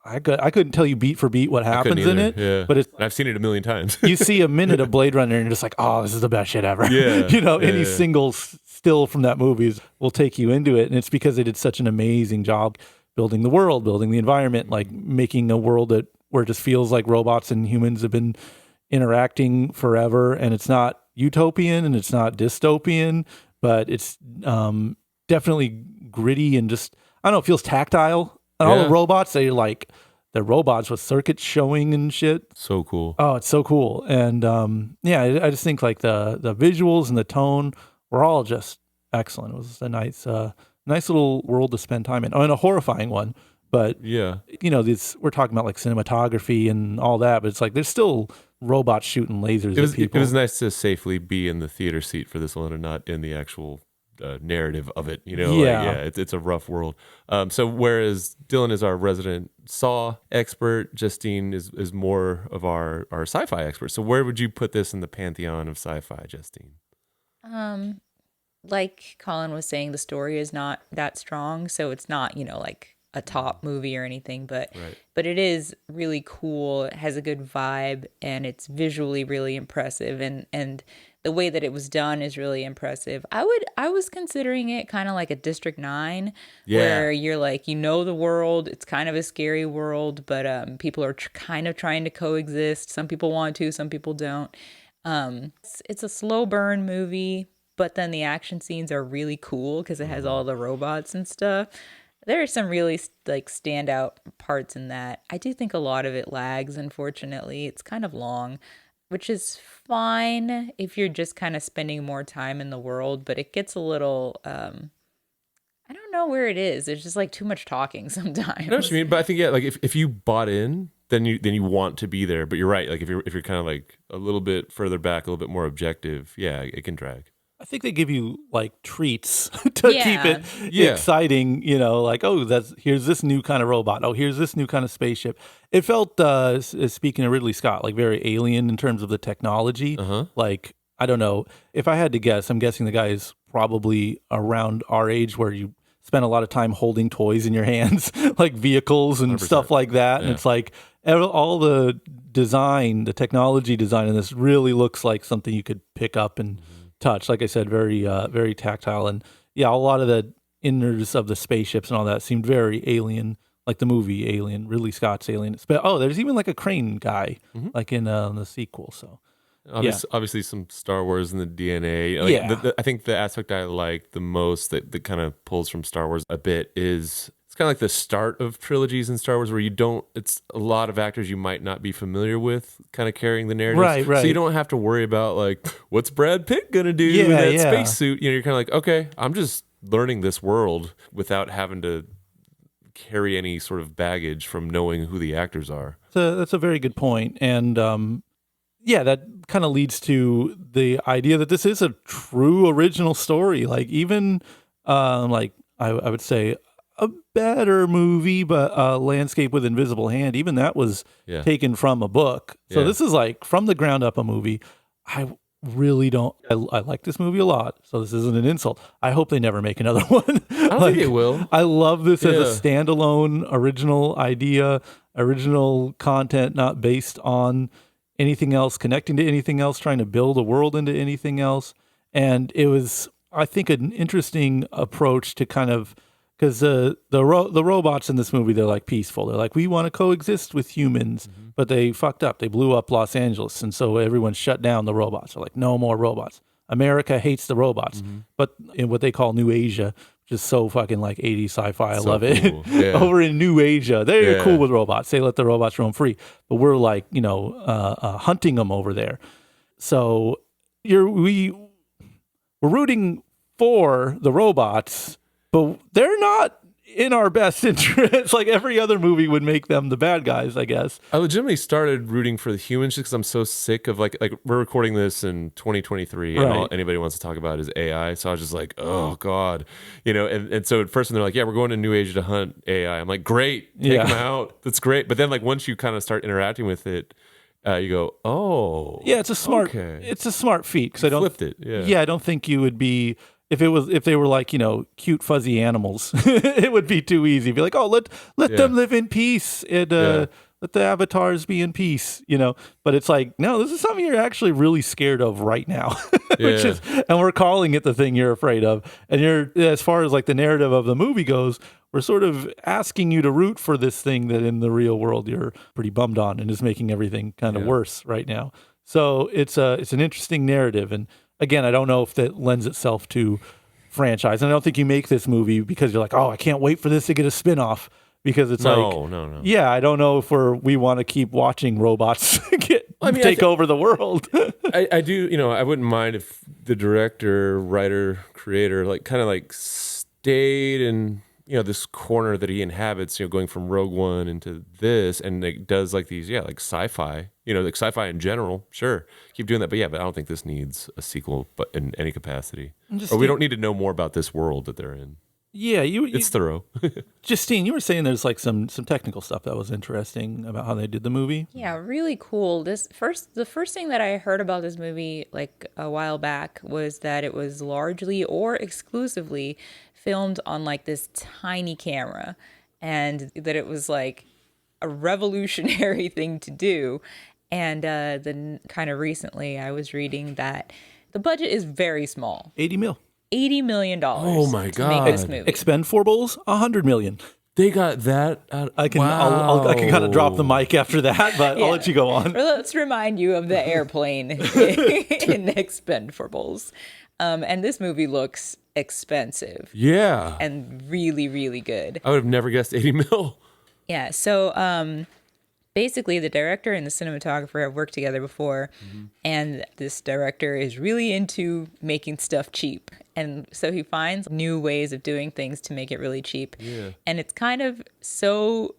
B: I couldn't tell you beat for beat what happens in it,
E: Yeah.
B: but it's
E: And I've seen it a million times.
B: you see a minute of Blade Runner and you're just like, "Oh, this is the best shit ever."
E: Yeah.
B: Any single still from that movie will take you into it, and it's because they did such an amazing job building the world, building the environment, like making a world where it just feels like robots and humans have been interacting forever, and it's not utopian and it's not dystopian, but it's definitely gritty and just I don't know, it feels tactile. And all the robots, they're robots with circuits showing and shit.
E: So cool.
B: Oh, it's so cool. And I just think like the visuals and the tone were all just excellent. It was a nice little world to spend time in. Oh, and a horrifying one. But
E: Yeah.
B: we're talking about like cinematography and all that, but it's like there's still robots shooting lasers at people.
E: It was nice to safely be in the theater seat for this one and not in the actual narrative of it. It's a rough world. So whereas Dylan is our resident Saw expert, Justine is more of our sci-fi expert. So where would you put this in the pantheon of sci-fi, Justine?
C: Like Colin was saying, the story is not that strong, so it's not, like a top movie or anything, but it is really cool. It has a good vibe and it's visually really impressive, and the way that it was done is really impressive. I was considering it kind of like a District 9, where you're like, the world, it's kind of a scary world, but people are kind of trying to coexist. Some people want to, some people don't. It's a slow burn movie, but then the action scenes are really cool because it has all the robots and stuff. There are some really like standout parts in that. I do think a lot of it lags, unfortunately. It's kind of long, which is fine if you're just kind of spending more time in the world, but it gets a little I don't know where it is. There's just like too much talking sometimes.
E: I know what you mean, but I think like if you bought in, then you want to be there. But you're right. Like if you're kind of like a little bit further back, a little bit more objective, it can drag.
B: I think they give you like treats to keep it exciting, like, oh, here's this new kind of robot. Oh, here's this new kind of spaceship. It felt, speaking of Ridley Scott, like very alien in terms of the technology. Like, I don't know. If I had to guess, I'm guessing the guy is probably around our age where you spend a lot of time holding toys in your hands, like vehicles and 100%. Stuff like that. Yeah. And it's like all the design, the technology design in this really looks like something you could pick up and touch. Like I said, very very tactile, and a lot of the innards of the spaceships and all that seemed very alien, like the movie Alien, Ridley Scott's Alien. But there's even like a crane guy, like in the sequel. So
E: obviously some Star Wars in the DNA. I think the aspect I like the most that kind of pulls from Star Wars a bit is it's kind of like the start of trilogies in Star Wars where it's a lot of actors you might not be familiar with kind of carrying the narrative.
B: Right.
E: So you don't have to worry about like, what's Brad Pitt going to do in that spacesuit? You're kind of like, okay, I'm just learning this world without having to carry any sort of baggage from knowing who the actors are.
B: So that's a very good point. And that kind of leads to the idea that this is a true original story. Like even I would say a better movie, but Landscape with Invisible Hand, even that was taken from a book. So this is like from the ground up a movie. I really don't. I like this movie a lot, so this isn't an insult. I hope they never make another one.
E: I don't think it will.
B: I love this as a standalone, original idea, original content, not based on anything else, connecting to anything else, trying to build a world into anything else. And it was, I think, an interesting approach to kind of, because the robots in this movie, they're like peaceful. They're like, we want to coexist with humans, but they fucked up. They blew up Los Angeles, and so everyone shut down the robots. They're like, no more robots. America hates the robots, but in what they call New Asia, which is so fucking like 80s sci-fi, I love it.
E: Cool. Yeah.
B: Over in New Asia, they're cool with robots. They let the robots roam free, but we're like, hunting them over there. So we're rooting for the robots, but they're not in our best interest. Like every other movie would make them the bad guys, I guess.
E: I legitimately started rooting for the humans just because I'm so sick of like we're recording this in 2023 and all anybody wants to talk about is AI. So I was just like, oh God, and so at first when they're like, yeah, we're going to New Age to hunt AI. I'm like, great, take them out. That's great. But then like once you kind of start interacting with it, you go, oh,
B: yeah, it's a smart feat because I don't
E: flipped it. Yeah,
B: I don't think you would be. If they were like, cute fuzzy animals, it would be too easy. Be like, oh, let them live in peace and let the avatars be in peace, But it's like, no, this is something you're actually really scared of right now, and we're calling it the thing you're afraid of. And as far as like the narrative of the movie goes, we're sort of asking you to root for this thing that in the real world you're pretty bummed on and is making everything kind of worse right now. So it's an interesting narrative. And again, I don't know if that lends itself to franchise. And I don't think you make this movie because you're like, oh, I can't wait for this to get a spin-off. Because it's
E: no.
B: Yeah, I don't know if we want to keep watching robots take over the world.
E: I do, I wouldn't mind if the director, writer, creator, like kind of like stayed in, this corner that he inhabits, going from Rogue One into this, and it does like these, like sci-fi, like sci-fi in general, sure, keep doing that. But I don't think this needs a sequel, but in any capacity. Or we don't need to know more about this world that they're in.
B: Yeah,
E: it's thorough.
B: Justine, you were saying there's like some technical stuff that was interesting about how they did the movie.
C: Yeah, really cool. The first thing that I heard about this movie like a while back was that it was largely or exclusively filmed on like this tiny camera, and that it was like a revolutionary thing to do. And then kind of recently I was reading that the budget is very small. $80 million.
E: Oh my God.
C: To make this movie.
B: Expendables, $100 million.
E: They got that.
B: I can kind of drop the mic after that, but I'll let you go on.
C: Well, let's remind you of the airplane in Expendables. And this movie looks expensive.
E: Yeah.
C: And really, really good.
E: I would have never guessed 80 mil.
C: Yeah. So basically, the director and the cinematographer have worked together before. Mm-hmm. And this director is really into making stuff cheap. And so he finds new ways of doing things to make it really cheap. Yeah. And it's kind of so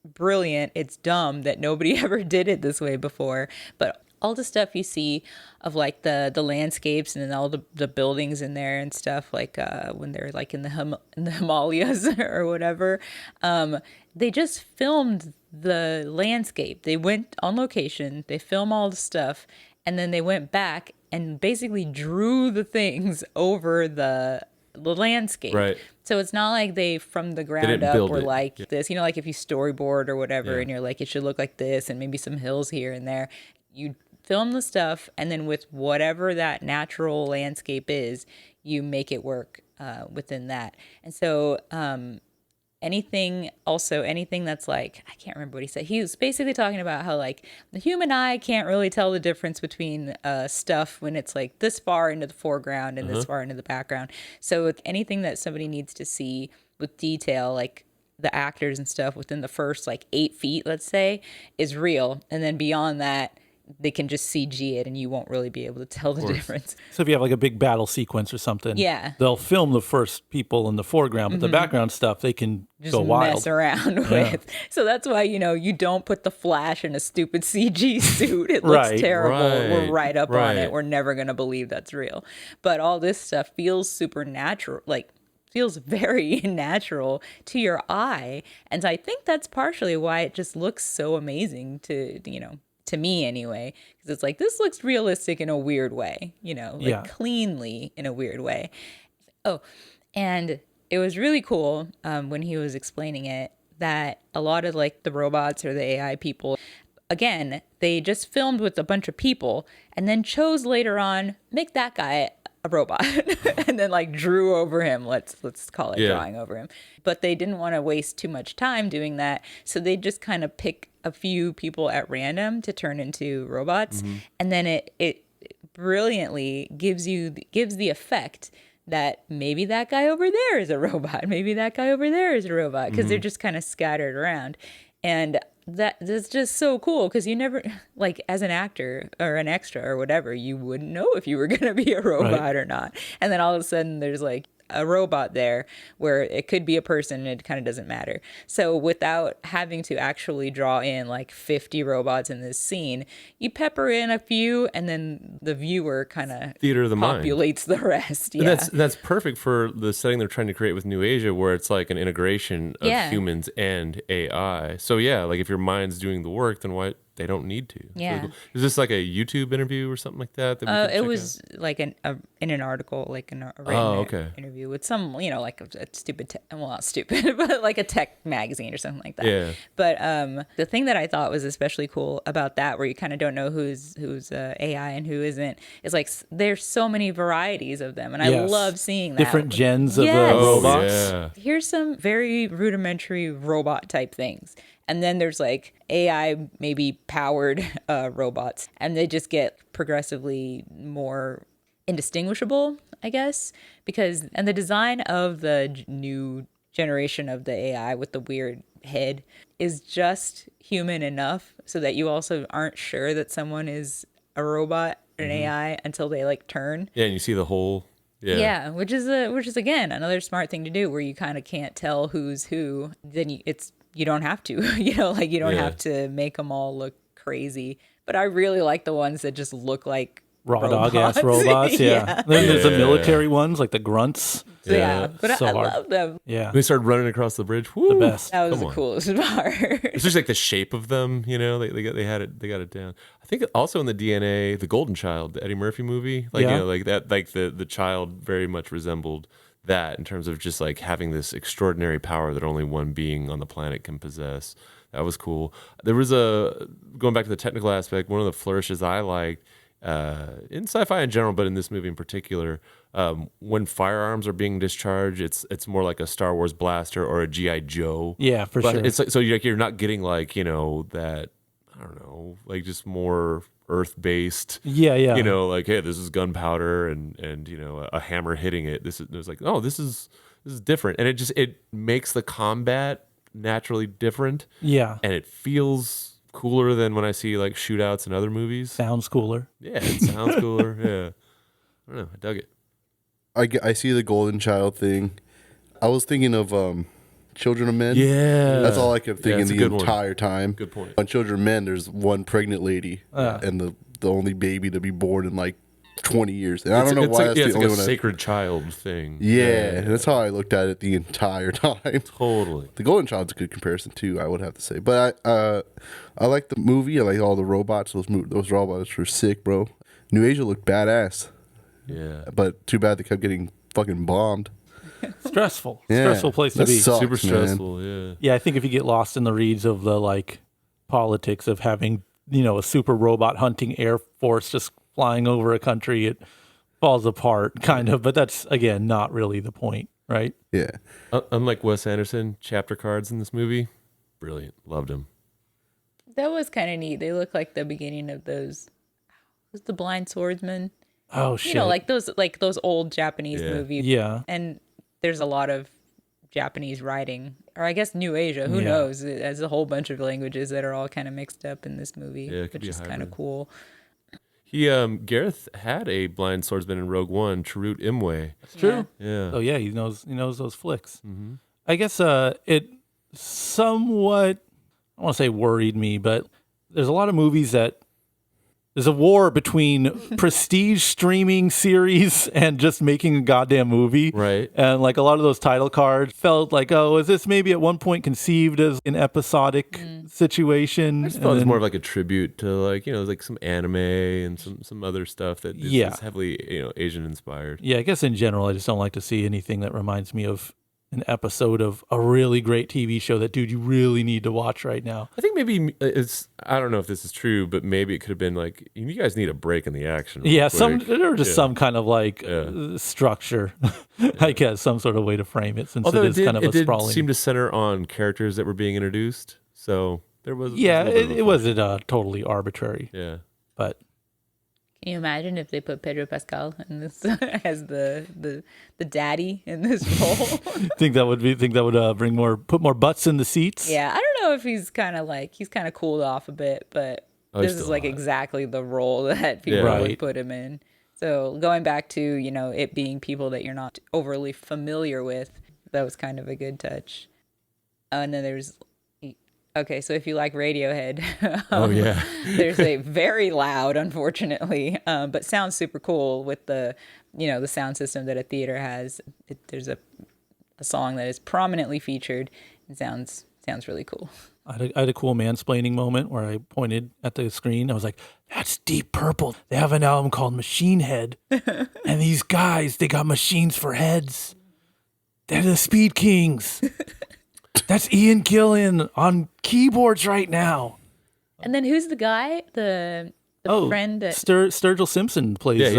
C: brilliant, it's dumb that nobody ever did it this way before. But all the stuff you see of like the landscapes and then all the buildings in there and stuff, like when they're like in the Himalayas or whatever, they just filmed the landscape. They went on location, they filmed all the stuff, and then they went back and basically drew the things over the landscape. Right. So it's not like they from the ground up were like this, like if you storyboard or whatever, and you're like, it should look like this and maybe some hills here and there. You film the stuff, and then with whatever that natural landscape is, you make it work within that. And so anything that's like, I can't remember what he said. He was basically talking about how like the human eye can't really tell the difference between stuff when it's like this far into the foreground and this far into the background. So anything that somebody needs to see with detail, like the actors and stuff within the first like 8 feet, let's say, is real. And then beyond that, they can just CG it and you won't really be able to tell the difference.
B: So if you have like a big battle sequence or something, they'll film the first people in the foreground, but the background stuff they can
C: just
B: go wild.
C: Mess around with. So that's why, you don't put the Flash in a stupid CG suit. It looks terrible. We're right up on it. We're never going to believe that's real. But all this stuff feels supernatural, like feels very natural to your eye. And so I think that's partially why it just looks so amazing to me anyway, because it's like, this looks realistic in a weird way, cleanly in a weird way. Oh, and it was really cool when he was explaining it that a lot of like the robots or the AI people, again, they just filmed with a bunch of people and then chose later on, make that guy a robot and then like drew over him, let's call it drawing over him. But they didn't want to waste too much time doing that, so they just kind of pick a few people at random to turn into robots. And then it brilliantly gives the effect that maybe that guy over there is a robot, maybe that guy over there is a robot, because they're just kind of scattered around. And that's just so cool, because you never, like, as an actor or an extra or whatever, you wouldn't know if you were going to be a robot or not. And then all of a sudden there's like a robot there where it could be a person and it kind of doesn't matter. So without having to actually draw in like 50 robots in this scene, you pepper in a few and then the viewer kind of
E: Theater of the mind.
C: populates the rest.
E: And
C: Yeah.
E: that's perfect for the setting they're trying to create with New Asia, where it's like an integration of humans and AI. So yeah, like if your mind's doing the work, then why they don't need to?
C: Yeah.
E: Really cool. Is this like a YouTube interview or something like that? That we could
C: It
E: check
C: was like in an article, like a written
E: okay.
C: interview with some, you know, like a stupid, well, not stupid, but like a tech magazine or something like that.
E: Yeah.
C: But the thing that I thought was especially cool about that, where you kind of don't know who's AI and who isn't, is like there's so many varieties of them, and I love seeing that.
B: Different gens of the
C: Yes.
B: robots.
E: Yeah.
C: Here's some very rudimentary robot type things. And then there's like AI maybe powered robots, and they just get progressively more indistinguishable, I guess, and the design of the new generation of the AI with the weird head is just human enough so that you also aren't sure that someone is a robot or an AI until they like turn.
E: Yeah, and you see the whole. Yeah.
C: Which is again another smart thing to do, where you kind of can't tell who's who. Then you don't have to, you know, like you don't have to make them all look crazy. But I really like the ones that just look like
B: Raw dog ass robots. Yeah. Then there's the military ones, like the grunts.
C: Yeah, but
B: So
C: I
B: hard.
C: love them.
B: Yeah.
E: They started running across the bridge. Woo.
B: The best.
C: That was
E: Come
C: the
E: on.
C: coolest part.
E: It's just like the shape of them, you know. They got it down. I think also in the DNA, the Golden Child, the Eddie Murphy movie, like you know, like that, like the child very much resembled that in terms of just like having this extraordinary power that only one being on the planet can possess. That was cool. There was going back to the technical aspect, one of the flourishes I liked in sci-fi in general, but in this movie in particular, when firearms are being discharged, it's more like a Star Wars blaster or a G.I. Joe.
B: Yeah, for
E: But
B: sure.
E: it's like, so you're not getting like, you know, that, I don't know, like just more earth-based.
B: Yeah.
E: You know, like, hey, this is gunpowder and you know, a hammer hitting it. This is like, oh, this is different, and it makes the combat naturally different.
B: Yeah.
E: And it feels cooler than when I see like shootouts in other movies.
B: Sounds cooler.
E: Yeah, it sounds cooler. Yeah, I don't know. I dug it.
D: I see the Golden Child thing. I was thinking of Children of Men.
E: Yeah,
D: That's all I kept thinking
E: it's a
D: the
E: good one.
D: entire time.
E: Good point.
D: On Children of Men, there's one pregnant lady and the only baby to be born in like 20 years. And I don't know
E: it's
D: why
E: like,
D: that's
E: it's
D: the
E: like
D: only
E: a
D: one.
E: sacred child thing.
D: Yeah, that's how I looked at it the entire time.
E: Totally.
D: The Golden Child's a good comparison too, I would have to say. But I like the movie. I like all the robots. Those robots were sick, bro. New Asia looked badass,
E: Yeah.
D: but too bad they kept getting fucking bombed.
B: Stressful.
D: Yeah,
B: Stressful place to
D: that
B: be.
D: sucks,
E: Super
D: man.
E: stressful. Yeah.
B: Yeah, I think if you get lost in the reeds of the like politics of having, you know, a super robot hunting air force just flying over a country, it falls apart kind of. But that's again not really the point, right?
D: Yeah.
E: Unlike Wes Anderson, chapter cards in this movie, brilliant. Loved him.
C: That was kind of neat. They look like the beginning of those. Was the Blind Swordsman?
B: Oh shit.
C: You know, like those old Japanese movies.
B: Yeah.
C: And there's a lot of Japanese writing, or I guess New Asia. Who
B: Yeah.
C: knows? It has a whole bunch of languages that are all kind of mixed up in this movie,
E: Yeah, it could
C: which
E: be a
C: is kind of
E: hybrid.
C: cool.
E: He Gareth had a blind swordsman in Rogue One, Chirrut Imwe.
B: It's true.
E: Yeah.
B: Oh yeah, he knows those flicks. I guess it somewhat, I don't want to say worried me, but there's a lot of movies that there's a war between prestige streaming series and just making a goddamn movie.
E: Right.
B: And like a lot of those title cards felt like, oh, is this maybe at one point conceived as an episodic situation?
E: I just thought it was more of like a tribute to like, you know, like some anime and some other stuff that is heavily, you know, Asian inspired.
B: Yeah, I guess in general, I just don't like to see anything that reminds me of an episode of a really great TV show that, dude, you really need to watch right now.
E: I think maybe I don't know if this is true, but maybe it could have been like, you guys need a break in the action. real
B: Yeah,
E: quick.
B: or just some kind of like structure, I guess, some sort of way to frame it, since
E: Although
B: it is kind of a
E: did
B: sprawling.
E: seem to center on characters that were being introduced. So there was.
B: Yeah,
E: a little bit of a
B: it wasn't totally arbitrary,
E: Yeah.
B: but
C: Can you imagine if they put Pedro Pascal in this as the daddy in this role?
B: think that would put more butts in the seats.
C: Yeah, I don't know if he's kind of cooled off a bit, but
E: Oh, he's
C: this is
E: still
C: like
E: hot.
C: exactly the role that people
B: Right.
C: would put him in. So going back to, it being people that you're not overly familiar with, that was kind of a good touch. And then okay, so if you like Radiohead,
E: Oh yeah.
C: there's a very loud, unfortunately, but sounds super cool with the sound system that a theater has. There's a song that is prominently featured and sounds really cool.
B: I had a cool mansplaining moment where I pointed at the screen. I was like, that's Deep Purple. They have an album called Machine Head. And these guys, they got machines for heads. They're the Speed Kings. That's Ian Gillan on keyboards right now.
C: And then who's the guy? The friend that...
B: Sturgill Simpson plays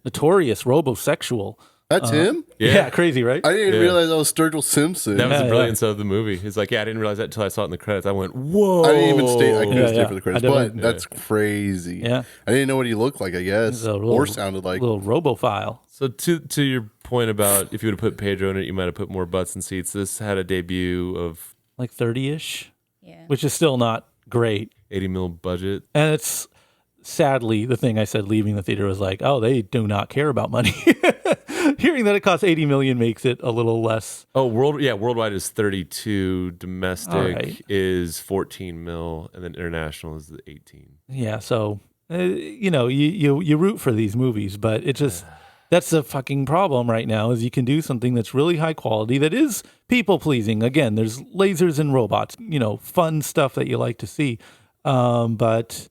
B: notorious robosexual.
D: That's him?
B: Yeah, crazy, right?
D: I didn't realize that was Sturgill Simpson.
E: That was the brilliance of the movie. It's like, I didn't realize that until I saw it in the credits. I went, whoa.
D: I didn't even stay. I couldn't stay for the credits,
B: but
D: that's crazy.
B: Yeah.
D: I didn't know what he looked like, I guess, or sounded like.
B: Little robophile.
E: So to your point about if you would have put Pedro in it, you might have put more butts and seats. This had a debut of
B: Like 30-ish,
C: Yeah.
B: which is still not great.
E: 80 mil budget.
B: And it's sadly the thing I said leaving the theater was like, oh, they do not care about money. Hearing that it costs 80 million makes it a little less.
E: Oh, worldwide is 32, domestic is 14 mil, and then international is the 18.
B: Yeah, so you root for these movies, but it just that's the fucking problem right now is you can do something that's really high quality that is people pleasing. Again, there's lasers and robots, fun stuff that you like to see. But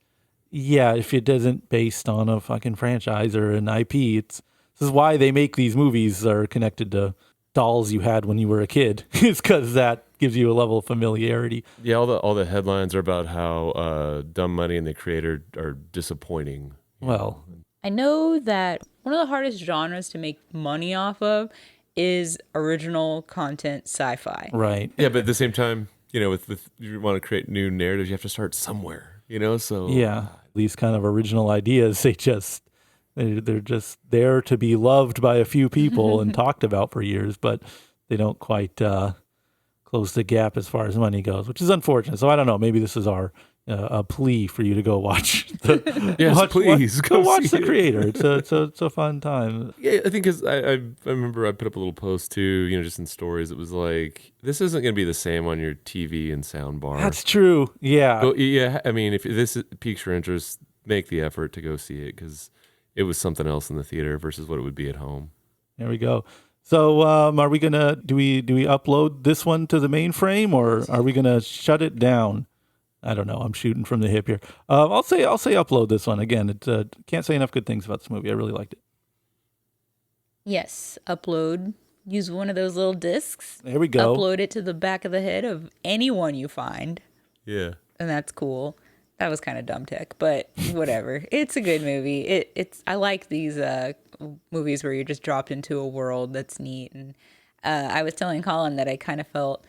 B: yeah, if it isn't based on a fucking franchise or an IP, this is why they make these movies are connected to dolls you had when you were a kid. It's because that gives you a level of familiarity.
E: Yeah, all the headlines are about how Dumb Money and the creator are disappointing.
B: Well,
C: I know that one of the hardest genres to make money off of is original content sci-fi.
B: right.
E: Yeah, but at the same time, with you want to create new narratives, you have to start somewhere. So
B: Yeah, these kind of original ideas, they're just there to be loved by a few people and talked about for years, but they don't quite close the gap as far as money goes, which is unfortunate. So I don't know. Maybe this is our a plea for you to go watch.
E: Please
B: go watch
E: see
B: The Creator. It's a fun time.
E: Yeah, I think because I remember I put up a little post too, just in stories. It was like, this isn't going to be the same on your TV and sound bar.
B: That's true. Yeah.
E: But yeah, I mean, if this piques your interest, make the effort to go see it because it was something else in the theater versus what it would be at home.
B: There we go. So are we gonna do we upload this one to the mainframe or are we gonna shut it down? I don't know. I'm shooting from the hip here. I'll say upload this one again. It can't say enough good things about this movie. I really liked it.
C: Yes, upload. Use one of those little discs.
B: There we go.
C: Upload it to the back of the head of anyone you find.
E: Yeah.
C: And that's cool. That was kind of dumb tech, but whatever. It's a good movie. I like these movies where you're just dropped into a world that's neat. And I was telling Colin that I kind of felt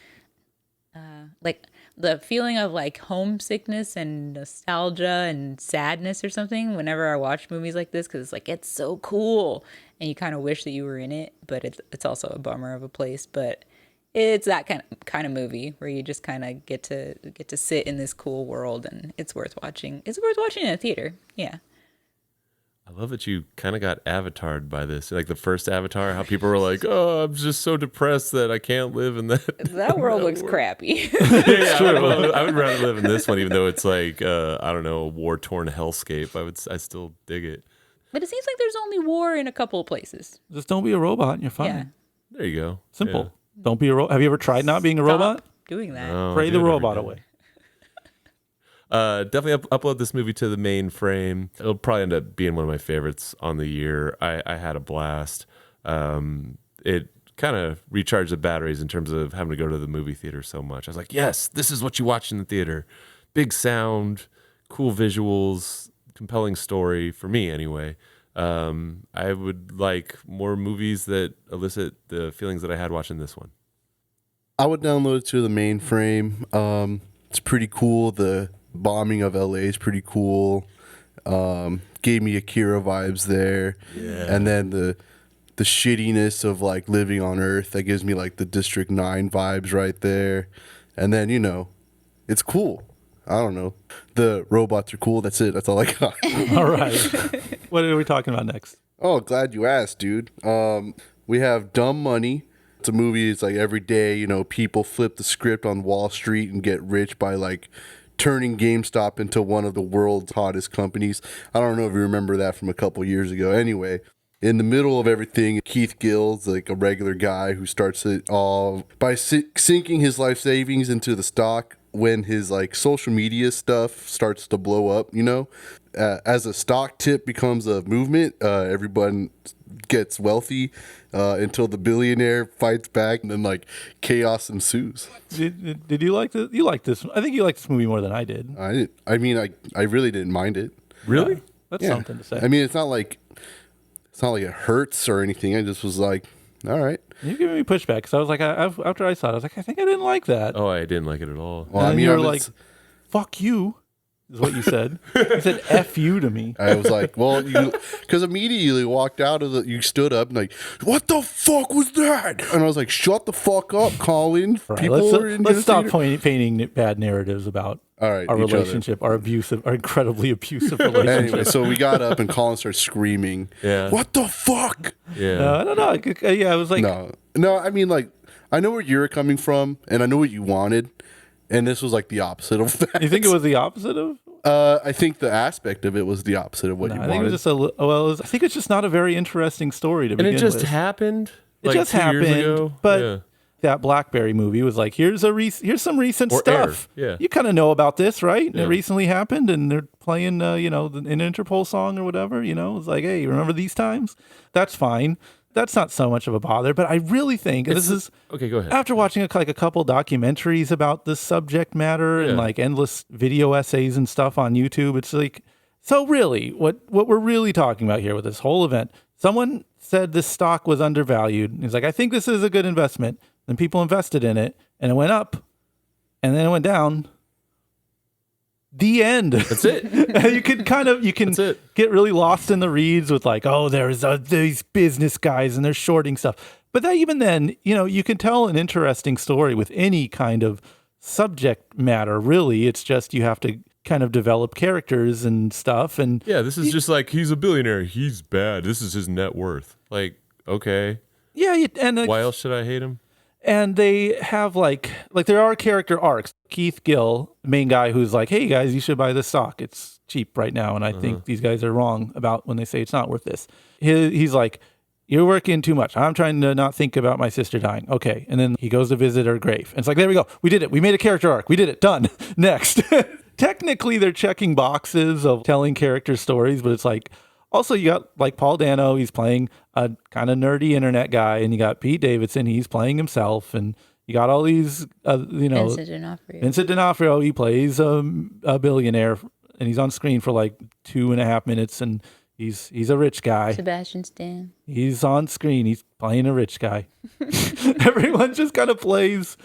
C: like the feeling of like homesickness and nostalgia and sadness or something whenever I watch movies like this, because it's so cool and you kind of wish that you were in it, but it's also a bummer of a place. But it's that kind of movie where you just kind of get to sit in this cool world, and it's worth watching. It's worth watching in a theater. Yeah.
E: I love that you kind of got avatared by this. Like the first Avatar, how people were like, "Oh, I'm just so depressed that I can't live in that."
C: That world looks crappy.
E: Yeah, I would rather live in this one, even though it's like I don't know, a war-torn hellscape. I still dig it.
C: But it seems like there's only war in a couple of places.
B: Just don't be a robot and you're fine.
C: Yeah.
E: There you go.
B: Simple.
E: Yeah.
B: Don't be a robot. Have you ever tried not being a robot?
C: Stop doing that.
E: Oh,
B: Pray the
E: dude,
B: robot
E: every
B: away.
E: day. Definitely upload this movie to the mainframe. It'll probably end up being one of my favorites on the year. I had a blast. It kind of recharged the batteries in terms of having to go to the movie theater so much. I was like, yes, this is what you watch in the theater. Big sound, cool visuals, compelling story, for me anyway. I would like more movies that elicit the feelings that I had watching this one.
D: I would download it to the mainframe. It's pretty cool. The bombing of LA is pretty cool. Gave me Akira vibes there.
E: Yeah.
D: And then the shittiness of like living on Earth, that gives me like the District 9 vibes right there. And then, it's cool. I don't know. The robots are cool. That's it. That's all I got.
B: All right. What are we talking about next?
D: Oh, glad you asked, dude. We have Dumb Money. It's a movie. It's like every day, you know, people flip the script on Wall Street and get rich by like turning GameStop into one of the world's hottest companies. I don't know if you remember that from a couple years ago. Anyway, in the middle of everything, Keith Gill's like a regular guy who starts it all by sinking his life savings into the stock when his like social media stuff starts to blow up, you know. As a stock tip becomes a movement, everyone gets wealthy until the billionaire fights back, and then like chaos ensues.
B: Did you like this? You liked this? I think you liked this movie more than I did.
D: I mean, I really didn't mind it.
E: Really?
B: Yeah, that's something to say.
D: I mean, it's not like it hurts or anything. I just was like, all right.
B: You're giving me pushback because I was like, after I saw it, I was like, I think I didn't like that.
E: Oh, I didn't like it at all.
D: Well,
B: and
D: I mean,
B: you were like, "Fuck you," is what you said. You said "F you" to me.
D: I was like, well, because immediately walked out of you stood up and like, what the fuck was that? And I was like, shut the fuck up, Colin.
B: Right,
D: People are in
B: let's stop
D: theater.
B: painting bad narratives about
D: All right,
B: our
D: each other.
B: relationship, our incredibly abusive relationship.
D: Anyway, so we got up and Colin started screaming,
E: Yeah.
D: what the fuck?
E: Yeah.
B: I don't know. Yeah, I was like,
D: No, I mean, like, I know where you're coming from and I know what you wanted. And this was like the opposite of that.
B: you think it was the opposite of?
D: I think the aspect of it was the opposite of what you
B: I
D: wanted.
B: think it was just I think it's just not a very interesting story to
E: And
B: begin
E: it just
B: with.
E: happened.
B: It
E: like
B: just
E: 2 years
B: happened,
E: ago?
B: but
E: Yeah.
B: that BlackBerry movie was like, here's some recent
E: Or
B: stuff.
E: Air, yeah.
B: You kind of know about this, right?
E: Yeah.
B: It recently happened, and they're playing, an Interpol song or whatever. You know, it's like, hey, remember these times? That's fine. That's not so much of a bother. But I really think this is
E: Okay, go ahead.
B: after watching a couple documentaries about this subject matter and
E: Yeah.
B: like endless video essays and stuff on YouTube. It's like, so really, what we're really talking about here with this whole event, someone said this stock was undervalued. He's like, I think this is a good investment. Then people invested in it and it went up and then it went down. The end.
E: That's it.
B: you can
E: That's it.
B: get really lost in the reeds with like, oh, there's these business guys and they're shorting stuff. But that even then, you can tell an interesting story with any kind of subject matter. Really, it's just you have to kind of develop characters and stuff. And
E: Yeah, this is just like, he's a billionaire. He's bad. This is his net worth. Like, okay.
B: yeah, and
E: Why else should I hate him?
B: And they have like there are character arcs. Keith Gill, the main guy, who's like, hey guys, you should buy this stock. It's cheap right now. And I think these guys are wrong about when they say it's not worth this. He's like, you're working too much. I'm trying to not think about my sister dying. Okay. And then he goes to visit her grave. And it's like, there we go. We did it. We made a character arc. We did it. Done. Next. Technically, they're checking boxes of telling character stories, but it's like, also, you got like Paul Dano, he's playing a kind of nerdy internet guy, and you got Pete Davidson, he's playing himself, and you got all these, Vincent D'Onofrio, he plays a billionaire, and he's on screen for like 2.5 minutes, and he's a rich guy.
C: Sebastian Stan.
B: He's on screen, he's playing a rich guy. Everyone just kind of plays.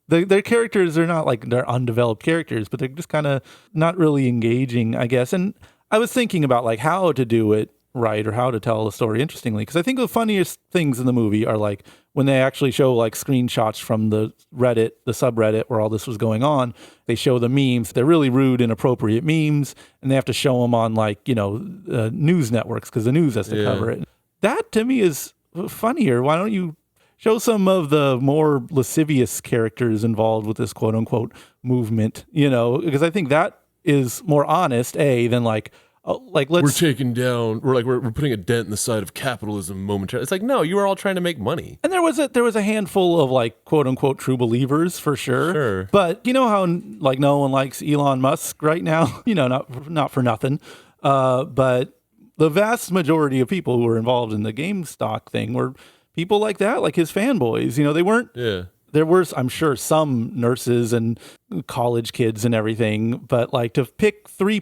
B: Their characters are not like they're undeveloped characters, but they're just kind of not really engaging, I guess. And I was thinking about like how to do it right or how to tell the story interestingly, because I think the funniest things in the movie are like when they actually show like screenshots from the subreddit where all this was going on. They show the memes. They're really rude, inappropriate memes, and they have to show them on like news networks because the news has to cover it. That to me is funnier. Why don't you show some of the more lascivious characters involved with this quote unquote movement? Because I think that is more honest, than like let's.
E: We're taking down. We're putting a dent in the side of capitalism momentarily. It's like, no, you are all trying to make money.
B: And there was a handful of like quote unquote true believers for sure.
E: Sure.
B: But you know how like no one likes Elon Musk right now. Not for nothing. But the vast majority of people who were involved in the GameStop thing were people like that, like his fanboys. They weren't.
E: Yeah.
B: There were, I'm sure, some nurses and college kids and everything, but like to pick three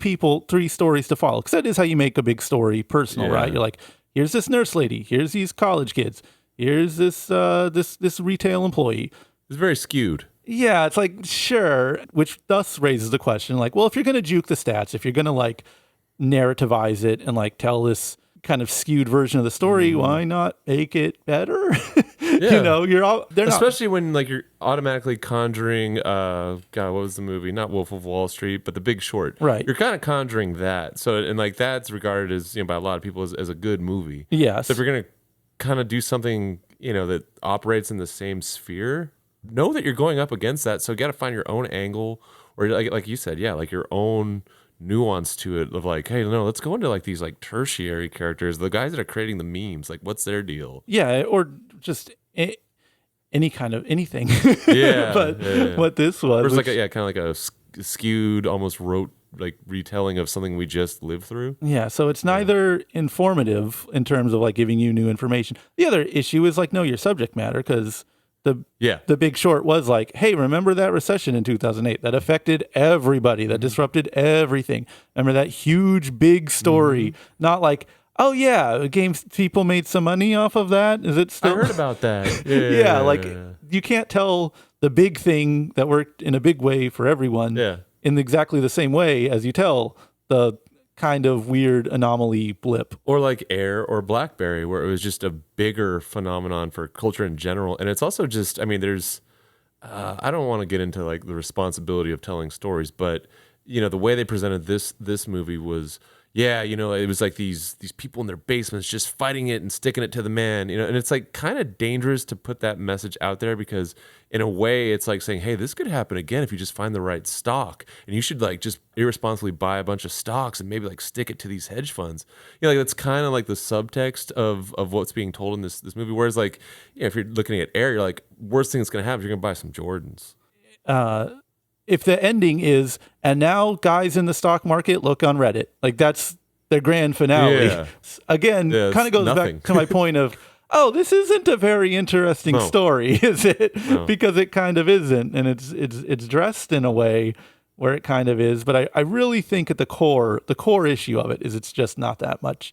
B: stories to follow, because that is how you make a big story personal, right? You're like, here's this nurse lady, here's these college kids, here's this this retail employee.
E: It's very skewed.
B: Yeah, it's like, sure, which thus raises the question, like, well, if you're going to juke the stats, if you're going to like narrativize it and like tell this kind of skewed version of the story. Why not make it better?
E: Yeah.
B: They're not.
E: Especially when like you're automatically conjuring God, what was the movie? Not Wolf of Wall Street, but The Big Short.
B: Right.
E: You're kind of conjuring that. So and like that's regarded as by a lot of people as a good movie.
B: Yes.
E: So if you're gonna kind of do something that operates in the same sphere, know that you're going up against that. So you got to find your own angle, or like you said, like your own nuance to it of like, hey, no, let's go into like these like tertiary characters, the guys that are creating the memes, like what's their deal?
B: Yeah, or just any kind of anything.
E: Yeah,
B: but what this was,
E: or it's like kind of like a skewed, almost rote like retelling of something we just lived through.
B: Yeah, so it's neither informative in terms of like giving you new information. The other issue is like know your subject matter, because the Big Short was like, hey, remember that recession in 2008 that affected everybody, that disrupted everything. Remember that huge big story? Not like, oh yeah, games people made some money off of that. Is it still?
E: I heard about that.
B: Yeah, like you can't tell the big thing that worked in a big way for everyone in exactly the same way as you tell the kind of weird anomaly blip.
E: Or like Air or BlackBerry, where it was just a bigger phenomenon for culture in general. And it's also just, there's, I don't want to get into like the responsibility of telling stories, but the way they presented this movie was, it was like these people in their basements just fighting it and sticking it to the man, and it's like kind of dangerous to put that message out there, because in a way it's like saying, hey, this could happen again if you just find the right stock, and you should like just irresponsibly buy a bunch of stocks and maybe like stick it to these hedge funds. Like that's kind of like the subtext of what's being told in this movie. Whereas like, if you're looking at Air, you're like, worst thing that's going to happen is you're going to buy some Jordans.
B: If the ending is, and now guys in the stock market look on Reddit, like that's their grand finale. Yeah. Again, kind of goes back to my point of, oh, this isn't a very interesting story, is it? No. Because it kind of isn't, and it's dressed in a way where it kind of is. But I really think at the core issue of it is it's just not that much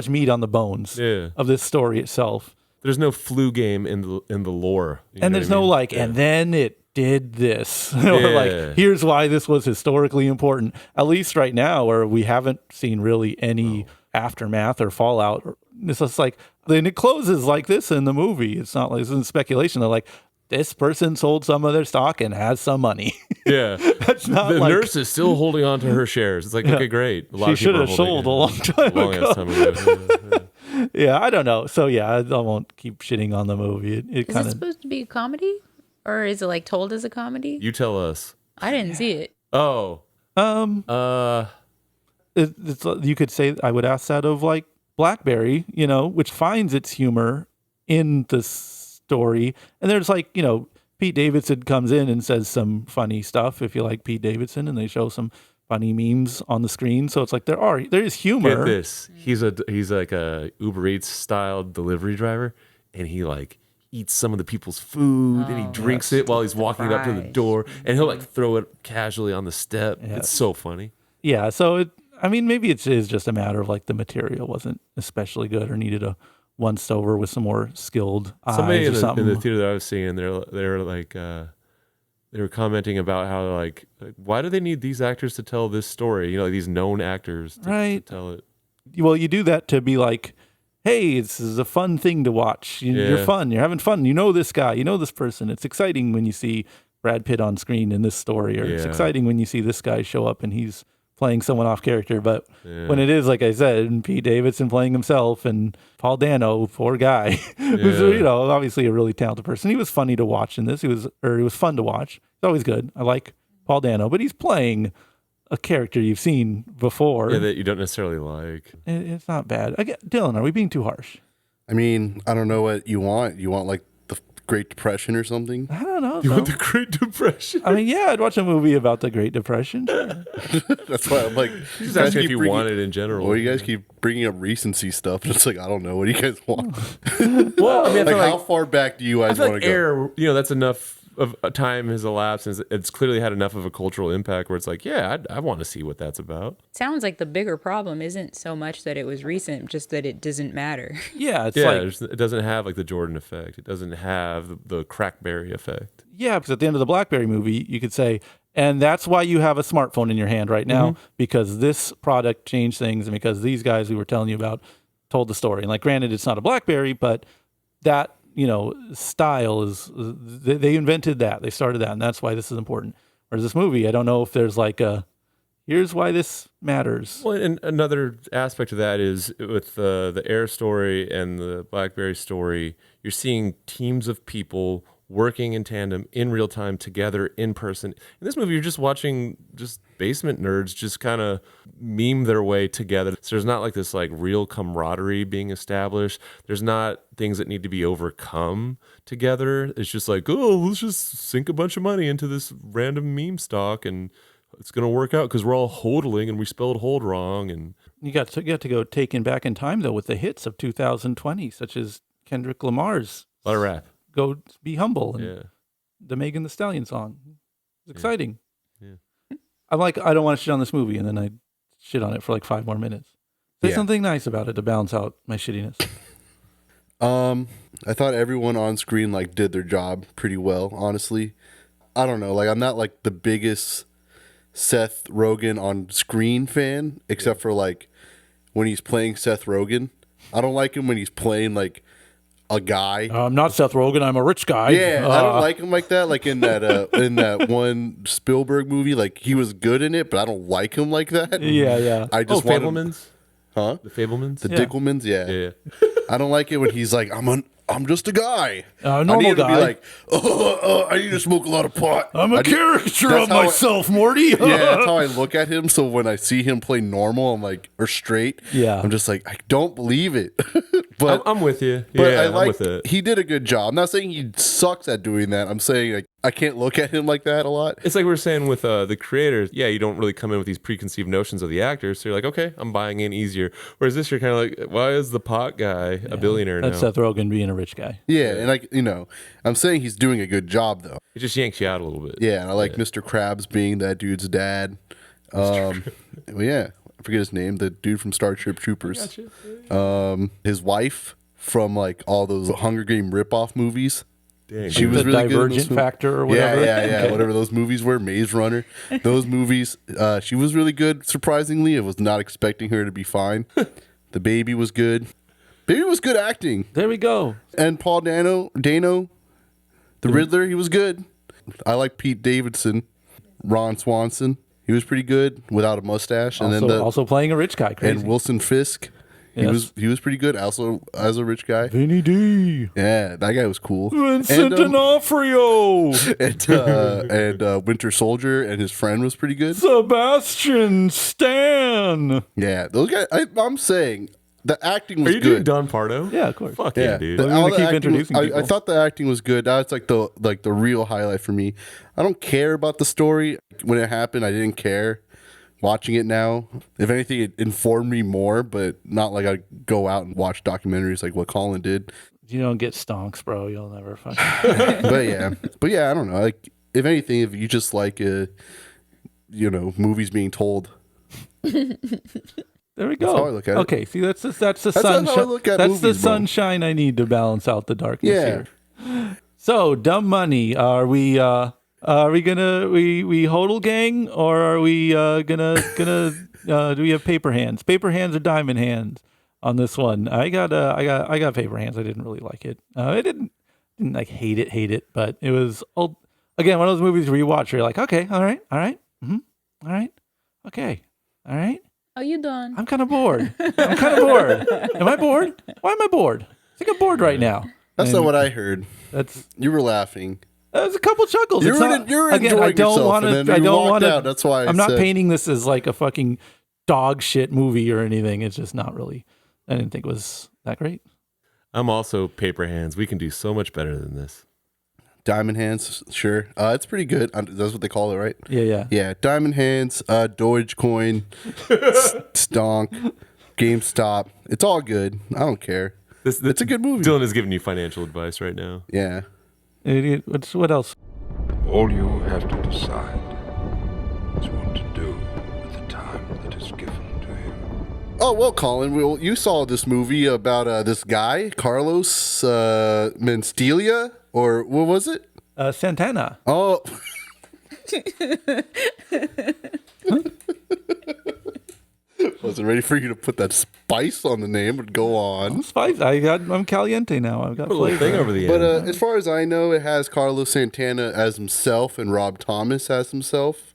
B: meat on the bones of this story itself.
E: There's no flu game in the lore,
B: and there's no and then it did this, or like, here's why this was historically important, at least right now, where we haven't seen really any aftermath or fallout. It's just like, then it closes like this in the movie. It's not like this isn't speculation. They're like, this person sold some of their stock and has some money.
E: Yeah.
B: That's not
E: the
B: like,
E: nurse is still holding on to her shares. It's like, okay, great. A lot
B: she should have sold a long time ago. Yeah, I don't know. So yeah, I won't keep shitting on the movie.
C: Is it supposed to be a comedy? Or is it like told as a comedy?
E: You tell us.
C: I didn't see it.
E: Oh.
B: It's you could say, I would ask that of like BlackBerry, which finds its humor in the story. And there's like, Pete Davidson comes in and says some funny stuff, if you like Pete Davidson, and they show some funny memes on the screen. So it's like there is humor.
E: Get this. He's like a Uber Eats style delivery driver, and he like eats some of the people's food and he drinks it while he's walking it up to the door, and he'll like throw it casually on the step. Yeah. It's so funny.
B: Yeah. So maybe it is just a matter of like the material wasn't especially good or needed a once over with some more skilled
E: Somebody
B: eyes or something.
E: In the theater that I was seeing, they're like they were commenting about how like why do they need these actors to tell this story? Like these known actors to tell it.
B: Well, you do that to be like, hey, this is a fun thing to watch. You're fun. You're having fun. You know this guy. You know this person. It's exciting when you see Brad Pitt on screen in this story, or it's exciting when you see this guy show up and he's playing someone off character. But when it is, like I said, Pete Davidson playing himself and Paul Dano, poor guy, who's obviously a really talented person. He was funny to watch in this. It was fun to watch. It's always good. I like Paul Dano, but he's playing a character you've seen before.
E: Yeah, that you don't necessarily like.
B: It's not bad. Dylan, are we being too harsh?
D: I don't know what you want. You want like the Great Depression or something?
B: I don't know.
E: You want the Great Depression?
B: I'd watch a movie about the Great Depression. Sure.
D: That's why I'm like,
E: just asking if you want it in general.
D: Well, you guys keep bringing up recency stuff, and it's like, I don't know. What do you guys want?
E: Well, I feel
D: how far back do you guys want to go?
E: Air, that's enough of time has elapsed, and it's clearly had enough of a cultural impact where it's like, I want to see what that's about.
C: Sounds like the bigger problem isn't so much that it was recent, just that it doesn't matter.
B: Yeah,
E: it doesn't have like the Jordan effect. It doesn't have the Crackberry effect.
B: Yeah, because at the end of the BlackBerry movie, you could say, and that's why you have a smartphone in your hand right now, because this product changed things, and because these guys we were telling you about told the story. And like, granted, it's not a BlackBerry, but that, style is, they invented that. They started that. And that's why this is important. Whereas this movie, I don't know if there's like here's why this matters.
E: Well, and another aspect of that is with the Air story and the BlackBerry story, you're seeing teams of people working in tandem in real time together in person. In this movie, you're just watching just basement nerds just kind of meme their way together. So there's not like this like real camaraderie being established. There's not things that need to be overcome together. It's just like, oh, let's just sink a bunch of money into this random meme stock and it's going to work out because we're all hodling and we spelled hold wrong. And
B: you got to go taken back in time, though, with the hits of 2020, such as Kendrick Lamar's
E: a lot of rap.
B: Go Be Humble and
E: Yeah.
B: the Megan Thee Stallion song. It's exciting.
E: Yeah.
B: I'm like, I don't want to shit on this movie, and then I shit on it for like 5 more minutes. Say something nice about it to balance out my shittiness.
D: I thought everyone on screen like did their job pretty well, honestly. I don't know, like I'm not like the biggest Seth Rogen on screen fan, except for like when he's playing Seth Rogen. I don't like him when he's playing like a guy.
B: I'm not Seth Rogen. I'm a rich guy.
D: Yeah, I don't like him like that. Like in that one Spielberg movie, like he was good in it, but I don't like him like that.
B: Yeah.
D: I just want him,
E: Fablemans?
D: huh?
E: The Fablemans?
D: The Dickelmans, yeah.
E: Yeah.
D: I don't like it when he's like, I'm just a guy.
B: Normal
D: I need him to
B: guy.
D: be like, I need to smoke a lot of pot.
B: I'm a caricature
D: that's
B: of
D: how
B: myself, Morty.
D: Yeah, that's how I look at him. So when I see him play normal, I'm like, or straight,
B: Yeah.
D: I'm just like, I don't believe it. But
E: I'm with you.
D: But
E: Yeah,
D: I
E: I'm
D: like
E: with it.
D: he did a good job. I'm not saying he sucks at doing that. I'm saying like I can't look at him like that a lot.
E: It's like we were saying with the creators. Yeah, you don't really come in with these preconceived notions of the actors. So you're like, okay, I'm buying in easier. Whereas this, you're kind of like, why is the pot guy a billionaire
B: That's
E: now?
B: Seth Rogen being a rich guy.
D: Yeah, and like I'm saying he's doing a good job though.
E: It just yanks you out a little bit.
D: Yeah, and I like Mr. Krabs being that dude's dad. Well, yeah, I forget his name. The dude from Starship Troopers. His wife from like all those Hunger Game ripoff movies.
E: Dang.
D: She was
B: The
D: really good in
B: Divergent
D: those
B: Factor or whatever.
D: Yeah. Whatever those movies were, Maze Runner. Those movies, she was really good. Surprisingly, I was not expecting her to be fine. The baby was good. Baby was good acting.
B: There we go.
D: And Paul Dano, the Riddler, he was good. I like Pete Davidson, Ron Swanson. He was pretty good without a mustache. And
B: Also playing a rich guy. Crazy.
D: and Wilson Fisk.
B: Yes.
D: He was pretty good. Also as a rich guy.
B: Vinny D.
D: Yeah, that guy was cool.
B: Vincent D'Onofrio.
D: And Winter Soldier and his friend was pretty good.
B: Sebastian Stan.
D: Yeah, those guys. I'm saying the acting was
E: Are you doing
D: good.
E: Don Pardo?
B: Yeah, of course.
E: Fuck yeah, dude.
B: We're
D: all
B: gonna
D: the
B: keep
D: acting
B: introducing
D: was,
B: people.
D: I thought the acting was good. That's like the real highlight for me. I don't care about the story when it happened. I didn't care. Watching it now, if anything, it informed me more, but not like I go out and watch documentaries like what Colin did.
B: You don't get stonks, bro. You'll never fucking.
D: but yeah, I don't know. Like if anything, if you just like movies being told.
B: There we go.
D: That's how I look at it.
B: Okay, see that's the
D: how I
B: sunshine.
D: look at
B: That's the
D: movies, bro.
B: sunshine I need to balance out the darkness
D: Yeah.
B: here. So, dumb money. Are we gonna we hodl gang, or are we gonna do we have paper hands? Paper hands or diamond hands on this one? I got paper hands. I didn't really like it. I didn't like hate it, but it was old. Again, one of those movies where you watch, where you're like, okay, all right, okay, all right.
C: Oh, you done?
B: I'm kind of bored. Am I bored? Why am I bored? I think I'm bored right now.
D: That's not what I heard.
B: That's
D: You were laughing.
B: There's a couple chuckles.
D: You're
B: It's not-
D: you're
B: again,
D: enjoying
B: I don't
D: yourself,
B: want
D: and then
B: to. I
D: you
B: don't
D: walked
B: want
D: out.
B: to.
D: That's why
B: I'm not
D: said,
B: painting this as like a fucking dog shit movie or anything. It's just not really. I didn't think it was that great.
E: I'm also paper hands. We can do so much better than this.
D: Diamond Hands, sure. It's pretty good. That's what they call it, right?
B: Yeah.
D: Yeah, Diamond Hands, Dogecoin, Stonk, GameStop. It's all good. I don't care. It's a good movie.
E: Dylan is giving you financial advice right now.
D: Yeah.
B: What else?
F: All you have to decide is what to do with the time that is given to you.
D: Oh, well, Colin, you saw this movie about this guy, Carlos Mencia, or what was it?
B: Santana.
D: Oh. Wasn't ready for you to put that spice on the name, but go on.
B: Spice. I'm caliente now. I've got
E: Put a little
B: flavor.
E: thing over the
D: But
E: end.
D: as far as I know, it has Carlos Santana as himself and Rob Thomas as himself.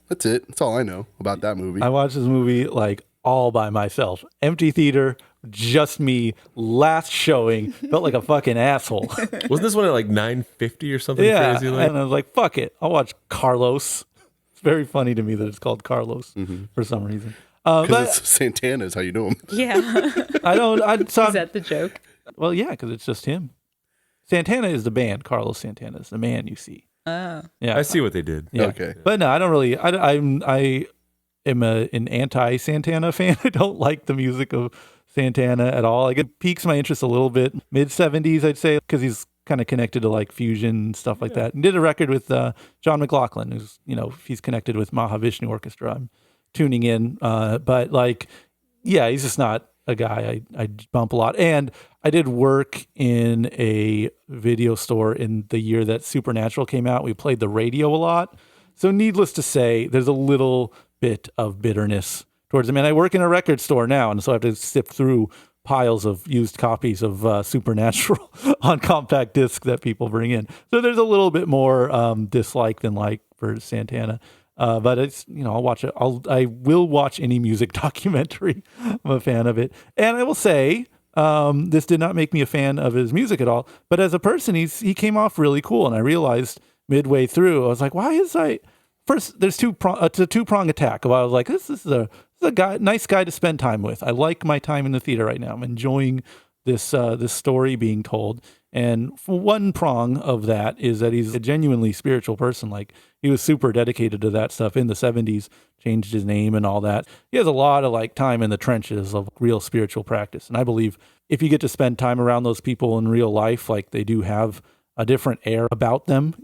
D: That's it. That's all I know about that movie.
B: I watched this movie like all by myself. Empty theater, just me. Last showing, felt like a fucking asshole.
E: Wasn't this one at like 9:50 or something
B: Yeah,
E: crazy? Like?
B: and I was like, fuck it. I'll watch Carlos. It's very funny to me that it's called Carlos for some reason.
D: Because
B: But
D: it's Santana is how you know him.
C: Yeah.
B: I don't. So
C: Is that the joke?
B: well, yeah, because it's just him. Santana is the band. Carlos Santana is the man you see.
C: Oh.
B: Yeah,
E: I see what they did.
B: Yeah.
D: Okay.
B: But no, I don't really. I am an anti-Santana fan. I don't like the music of Santana at all. Like it piques my interest a little bit. Mid 70s, I'd say, because he's kind of connected to like fusion and stuff like that. And did a record with John McLaughlin, who's he's connected with Mahavishnu Orchestra. I'm tuning in, but like, yeah, he's just not a guy I bump a lot. And I did work in a video store in the year that Supernatural came out. We played the radio a lot. So needless to say, there's a little bit of bitterness towards him. And I work in a record store now, and so I have to sift through piles of used copies of Supernatural on compact disc that people bring in. So there's a little bit more dislike than like for Santana. But it's, I'll watch it. I will watch any music documentary. I'm a fan of it. And I will say, this did not make me a fan of his music at all. But as a person, he came off really cool. And I realized midway through, I was like, why is first, there's it's a two-prong attack. I was like, this is a nice guy to spend time with. I like my time in the theater right now. I'm enjoying this story being told. And one prong of that is that he's a genuinely spiritual person. Like he was super dedicated to that stuff in the 70s, changed his name and all that. He has a lot of like time in the trenches of real spiritual practice. And I believe if you get to spend time around those people in real life, like they do have a different air about them,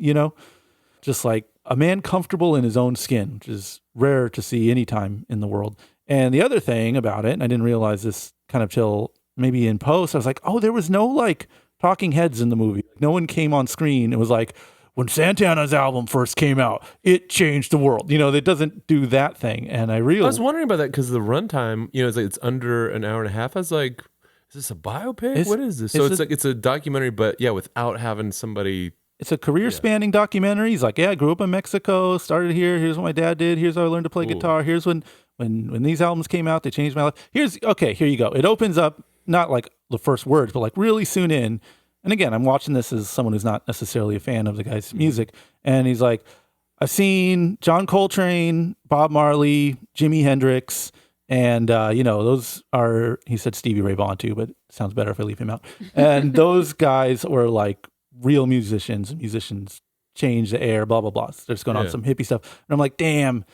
B: just like a man comfortable in his own skin, which is rare to see any time in the world. And the other thing about it, and I didn't realize this kind of till maybe in post, I was like, oh, there was no like talking heads in the movie. No one came on screen. It was like when Santana's album first came out, it changed the world. It doesn't do that thing. And I
E: was wondering about that because the runtime, it's under an hour and a half. I was like, is this a biopic? What is this? So it's a documentary, but yeah, without having somebody.
B: It's a career-spanning documentary. He's like, yeah, I grew up in Mexico, started here. Here's what my dad did. Here's how I learned to play guitar. Here's when these albums came out, they changed my life. Here you go. It opens up, not like the first words, but like really soon in. And again, I'm watching this as someone who's not necessarily a fan of the guy's music. And he's like, I've seen John Coltrane, Bob Marley, Jimi Hendrix, and those are, he said Stevie Ray Vaughan too, but it sounds better if I leave him out. And those guys were like real musicians change the air, blah, blah, blah. So they're just going on some hippie stuff. And I'm like, damn,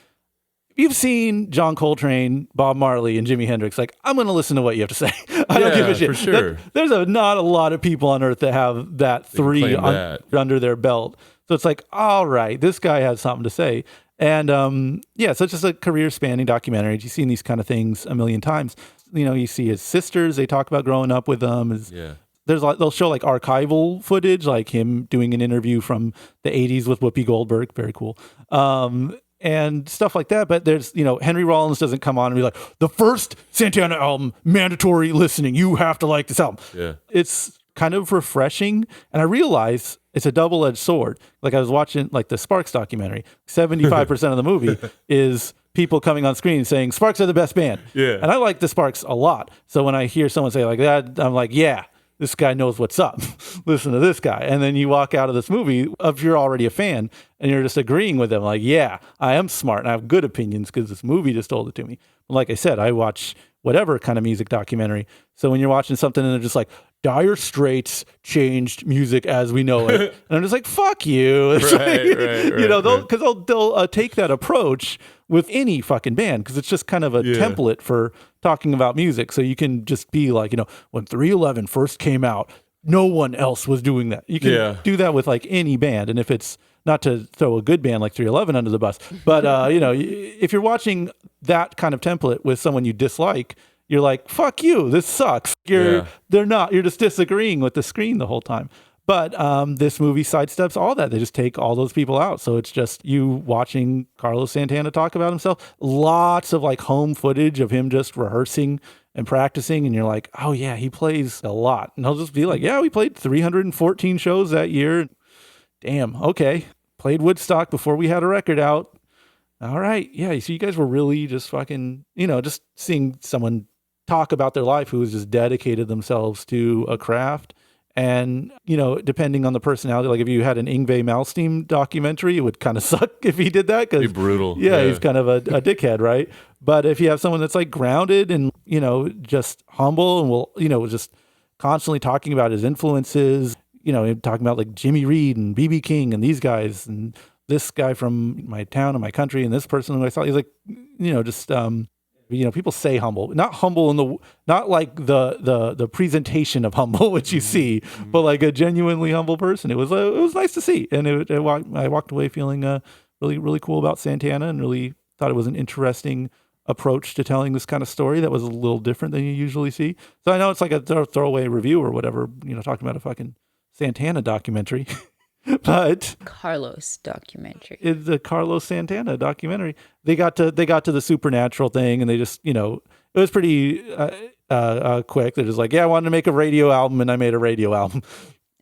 B: if you've seen John Coltrane, Bob Marley, and Jimi Hendrix, like, I'm going to listen to what you have to say. I don't give a shit.
E: For sure.
B: There's not a lot of people on earth that have that three under their belt. So it's like, all right, this guy has something to say. And so it's just a career-spanning documentary. You've seen these kind of things a million times. You see his sisters, they talk about growing up with them. They'll show like archival footage, like him doing an interview from the 80s with Whoopi Goldberg. Very cool. And stuff like that. But there's, Henry Rollins doesn't come on and be like, the first Santana album, mandatory listening. You have to like this album.
E: Yeah.
B: It's kind of refreshing. And I realize it's a double-edged sword. Like I was watching like the Sparks documentary. 75% of the movie is people coming on screen saying Sparks are the best band.
E: Yeah.
B: And I like the Sparks a lot. So when I hear someone say like that, I'm like, yeah, this guy knows what's up. Listen to this guy. And then you walk out of this movie, if you're already a fan, and you're just agreeing with them, like, yeah, I am smart and I have good opinions because this movie just told it to me. But like I said, I watch whatever kind of music documentary. So when you're watching something and they're just like, Dire Straits changed music as we know it. And I'm just like, fuck you. It's they'll take that approach with any fucking band because it's just kind of a template for talking about music. So you can just be like, when 311 first came out, no one else was doing that. You can do that with like any band. And if it's not to throw a good band like 311 under the bus, but if you're watching that kind of template with someone you dislike, you're like, fuck you, this sucks. You're just disagreeing with the screen the whole time. But this movie sidesteps all that. They just take all those people out. So it's just you watching Carlos Santana talk about himself. Lots of like home footage of him just rehearsing and practicing. And you're like, oh yeah, he plays a lot. And he'll just be like, yeah, we played 314 shows that year. Damn, okay. Played Woodstock before we had a record out. All right. Yeah. So you guys were really just fucking, just seeing someone talk about their life who has just dedicated themselves to a craft. And, depending on the personality, like if you had an Yngwie Malmsteen documentary, it would kind of suck if he did that.
E: Be brutal.
B: Yeah, he's kind of a dickhead, right? But if you have someone that's like grounded and, just humble and will, just constantly talking about his influences, talking about like Jimmy Reed and B.B. King and these guys and this guy from my town and my country and this person who I saw, he's like, people say humble, not humble not like the presentation of humble, which you see, but like a genuinely humble person. It was nice to see. And I walked away feeling really, really cool about Santana and really thought it was an interesting approach to telling this kind of story that was a little different than you usually see. So I know it's like a throwaway review or whatever, talking about a fucking Santana documentary. But
C: Carlos documentary.
B: It's the Carlos Santana documentary. They got to the supernatural thing, and they just, it was pretty quick. They're just like, yeah, I wanted to make a radio album, and I made a radio album.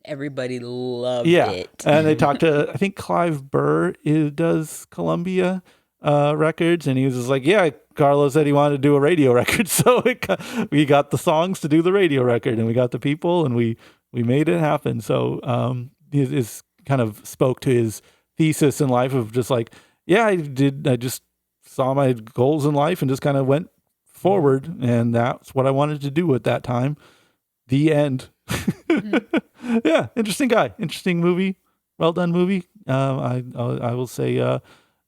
C: Everybody loved
B: it. And they talked to, I think Clive Burr does Columbia Records, and he was just like, yeah, Carlos said he wanted to do a radio record, so we got the songs to do the radio record, and we got the people, and we made it happen. So his kind of spoke to his thesis in life of just like, yeah, I just saw my goals in life and just kind of went forward. And that's what I wanted to do at that time. The end. Yeah. Interesting guy, interesting movie. Well done movie. I will say,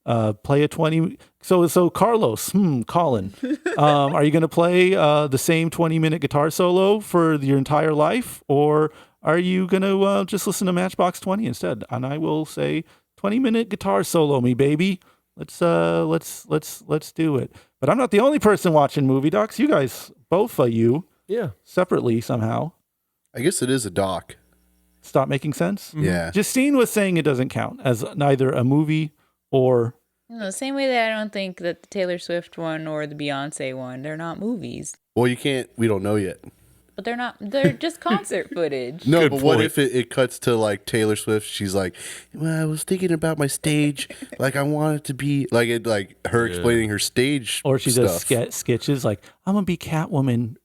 B: play a 20. So Carlos, Colin, are you going to play the same 20-minute guitar solo for your entire life, or are you going to just listen to Matchbox 20 instead? And I will say 20-minute guitar solo me, baby. Let's do it. But I'm not the only person watching movie docs. You guys, both of you, separately somehow.
D: I guess it is a doc.
B: Stop Making Sense?
D: Yeah.
B: Justine was saying it doesn't count as neither a movie or...
C: The same way that I don't think that the Taylor Swift one or the Beyonce one, they're not movies.
D: Well, we don't know yet.
C: But they're just concert footage.
D: No, but what if it cuts to like Taylor Swift? She's like, well, I was thinking about my stage. Like, I want it to be like her explaining her stage.
B: Or she does sketches like, I'm going to be Catwoman.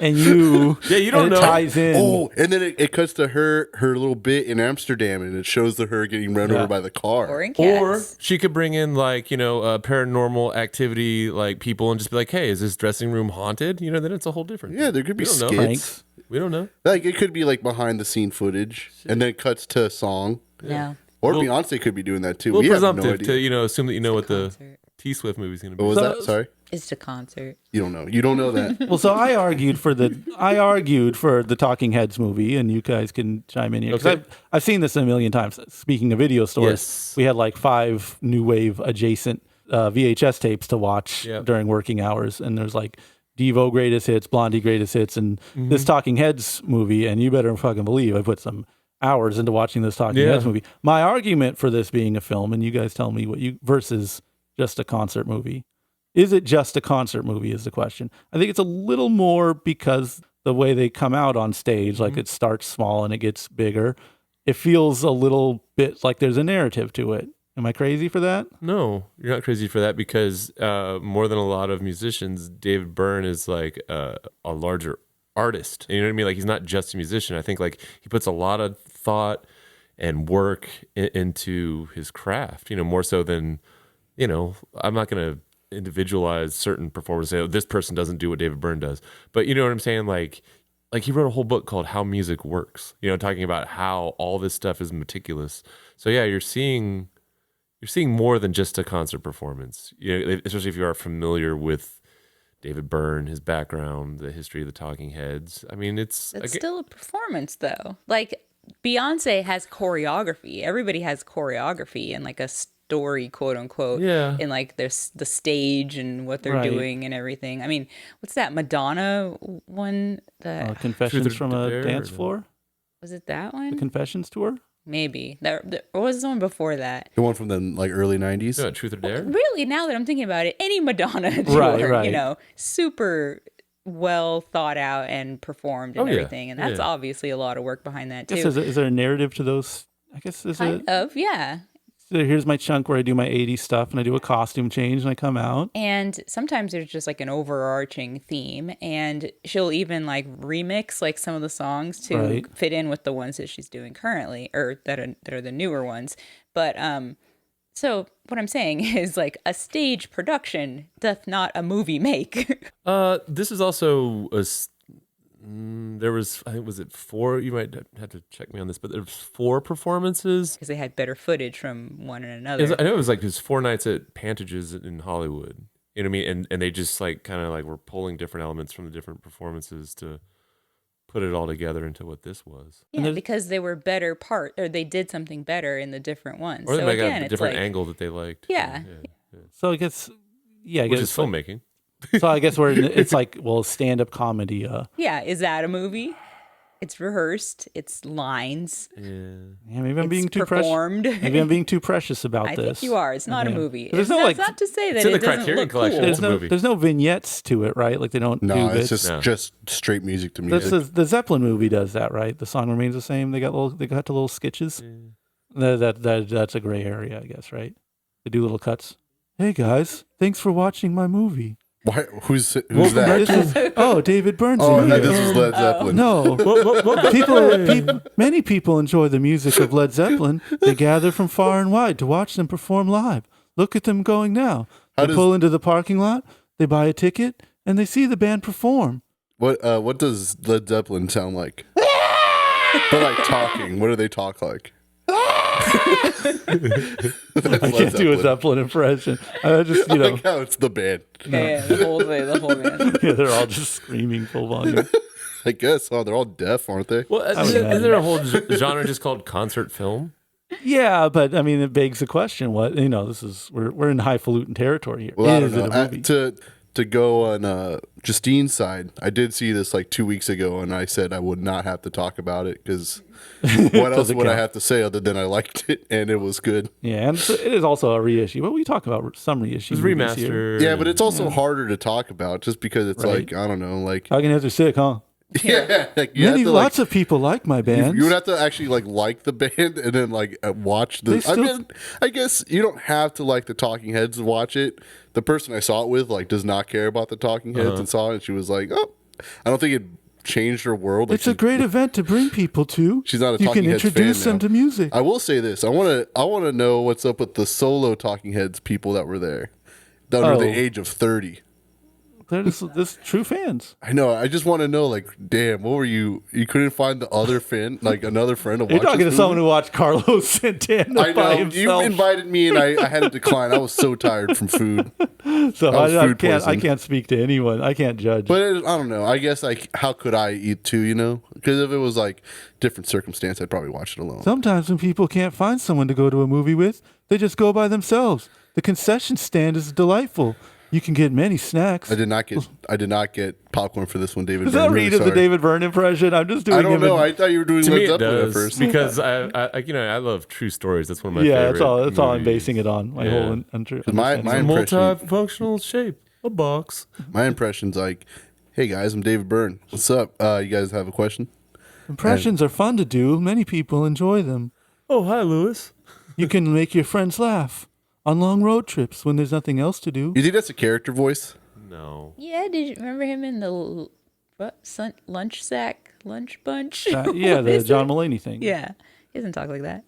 B: And you don't know. It ties in.
D: Oh, and then it cuts to her little bit in Amsterdam, and it shows her getting run over by the car.
C: Or in Cats.
E: Or she could bring in like, paranormal activity like people and just be like, hey, is this dressing room haunted? Then it's a whole different.
D: Yeah, there could be skits.
B: Pranks.
E: We don't know.
D: Like it could be like behind the scene footage, and then it cuts to a song.
C: Yeah.
D: Or Beyonce could be doing that too.
E: We have no
D: presumptive
E: idea. To assume that you know what the T Swift movie is going to be.
D: What was that? Sorry.
C: It's a concert.
D: You don't know. You don't know that.
B: Well, so I argued for the Talking Heads movie, and you guys can chime in here because I've seen this a million times. Speaking of video stores, we had like 5 new wave adjacent VHS tapes to watch during working hours, and there's like Devo greatest hits, Blondie greatest hits, and this Talking Heads movie. And you better fucking believe I put some hours into watching this Talking Heads movie. My argument for this being a film, and you guys tell me what you versus just a concert movie. Is it just a concert movie is the question. I think it's a little more because the way they come out on stage, like it starts small and it gets bigger. It feels a little bit like there's a narrative to it. Am I crazy for that?
E: No, you're not crazy for that because more than a lot of musicians, David Byrne is like a larger artist. You know what I mean? Like he's not just a musician. I think like he puts a lot of thought and work into his craft, more so than, I'm not going to individualize certain performers, say, oh, this person doesn't do what David Byrne does. But you know what I'm saying? Like he wrote a whole book called How Music Works, talking about how all this stuff is meticulous. So yeah, you're seeing more than just a concert performance, especially if you are familiar with David Byrne, his background, the history of the Talking Heads. I mean, it's
C: still a performance though. Like Beyonce has choreography. Everybody has choreography and like a story, quote unquote, in like the stage and what they're doing and everything. I mean, what's that Madonna one?
B: Confessions from a Dance Floor?
C: Was it that
B: The
C: one?
B: Confessions tour?
C: Maybe. There was the one before that.
D: The one from the like early 90s.
E: Yeah, Truth or Dare.
C: Really, now that I'm thinking about it, any Madonna tour,
B: Right.
C: you know, super well thought out and performed and
E: Oh, yeah.
C: everything. And that's
E: Yeah.
C: obviously a lot of work behind that,
B: I
C: too.
B: guess is there a narrative to those? I guess is
C: Kind
B: it.
C: of, yeah.
B: So here's my chunk where I do my 80s stuff and I do a costume change and I come out.
C: And sometimes there's just like an overarching theme, and she'll even like remix like some of the songs to
B: Right.
C: fit in with the ones that she's doing currently, or that are the newer ones. But so what I'm saying is like a stage production doth not a movie make.
E: This is also there was, I think, was it 4? You might have to check me on this, but there was 4 performances.
C: Because they had better footage from one and another.
E: I know it was like there's 4 nights at Pantages in Hollywood. You know what I mean? And they just like kind of like were pulling different elements from the different performances to put it all together into what this was.
C: Yeah, because they were better or they did something better in the different ones.
E: Or they
C: so
E: might
C: again,
E: have a
C: it's
E: different
C: like,
E: angle that they liked.
C: Yeah.
B: So I guess, yeah, I
E: Which
B: guess
E: is filmmaking.
B: So I guess it's like, well, stand-up comedy.
C: Yeah, is that a movie? It's rehearsed. It's lines.
B: Yeah, maybe I'm being
C: It's
B: too precious.
C: performed.
B: Maybe I'm being too precious about
C: I
B: this.
C: think you are. It's not a
B: Yeah.
C: movie.
B: There's
C: It's
B: no,
C: not,
B: like-
C: it's not to say that
E: It's in
C: it
E: the
C: doesn't
E: Criterion
C: look
E: Collection.
C: cool.
E: It's a movie.
B: There's no vignettes to it, right? Like they don't
D: No,
B: do
D: it's
B: bits.
D: just just straight music to music.
B: The Zeppelin movie does that, right? The song remains the same. They got the little sketches. That's a gray area, I guess, right? They do little cuts. Hey guys, thanks for watching my movie.
D: Why, who's that?
B: This is David Burns.
D: Oh,
B: in
D: no,
B: here.
D: this is Led Zeppelin.
B: No, many people enjoy the music of Led Zeppelin. They gather from far and wide to watch them perform live. Look at them going now. They pull into the parking lot, they buy a ticket, and they see the band perform.
D: What does Led Zeppelin sound like? But like talking. What do they talk like?
B: I can't do a Zeppelin impression. I just,
D: I like how it's the band.
C: Yeah, the whole thing, the whole band.
B: yeah, they're all just screaming full volume.
D: I guess. Oh, they're all deaf, aren't they?
E: Well, isn't there a whole genre just called concert film?
B: Yeah, but I mean, it begs the question: what we're in highfalutin territory here.
D: Well, I don't
B: Is it
D: know.
B: a movie?
D: To go on Justine's side, I did see this like 2 weeks ago, and I said I would not have to talk about it because what else would I
B: count.
D: have to say other than I liked it and it was good?
B: Yeah, and it is also a reissue. But we talk about some reissue.
E: It was
B: movies here.
E: remaster.
D: Yeah, but it's also harder to talk about just because it's
B: Right.
D: like, I don't know, like
B: Talking Heads are sick, huh?
D: yeah, like you have to,
B: Lots of people like my bands.
D: you would have to actually like the band and then like watch the.
B: They still-
D: I guess you don't have to like the Talking Heads to watch it. The person I saw it with like does not care about the Talking Heads and saw it, and she was like, "Oh, I don't think it changed her world." Like
B: It's a great event to bring people to.
D: She's not a
B: You
D: Talking
B: can
D: Heads
B: introduce
D: fan
B: them
D: now.
B: to music.
D: I will say this: I want to know what's up with the solo Talking Heads people that were there, that under the
B: Oh.
D: age of 30.
B: They're just true fans.
D: I know. I just want to know, like, damn, what were you? You couldn't find the other fan, like another friend to watch.
B: You're talking to
D: this
B: someone
D: movie?
B: who watched Carlos Santana
D: I
B: by
D: know.
B: himself.
D: You invited me, and I had to decline. I was so tired from food.
B: so
D: I was
B: I
D: food
B: can't. I
D: poisoned.
B: can't speak to anyone. I can't judge.
D: But I don't know. I guess like, how could I eat too? You know, because if it was like different circumstance, I'd probably watch it alone.
B: Sometimes when people can't find someone to go to a movie with, they just go by themselves. The concession stand is delightful. You can get many snacks.
D: I did not get popcorn for this one, David.
B: Is
D: Byrne.
B: that
D: I'm really
B: Reed of the
D: sorry.
B: David Byrne impression? I'm just doing
D: I don't
B: him
D: know.
B: in-
D: I thought you were doing
E: To
D: Led
E: me, it
D: Zeppelin at
E: does
D: first.
E: because I love true stories. That's one of my
B: yeah,
E: favorite.
B: that's all I'm
E: movies.
B: basing it on. My
E: Yeah.
B: whole
D: my
B: understanding.
D: impression-
E: Multifunctional shape, a box.
D: My impression's like, hey guys, I'm David Byrne. What's up? You guys have a question?
B: Impressions are fun to do. Many people enjoy them.
E: Oh, hi, Lewis.
B: You can make your friends laugh on long road trips when there's nothing else to do.
D: You think that's a character voice?
E: No.
C: Yeah, did you remember him in the lunch bunch?
B: Yeah,
C: What
B: the
C: is
B: John
C: it?
B: Mulaney thing.
C: Yeah, he doesn't talk like that.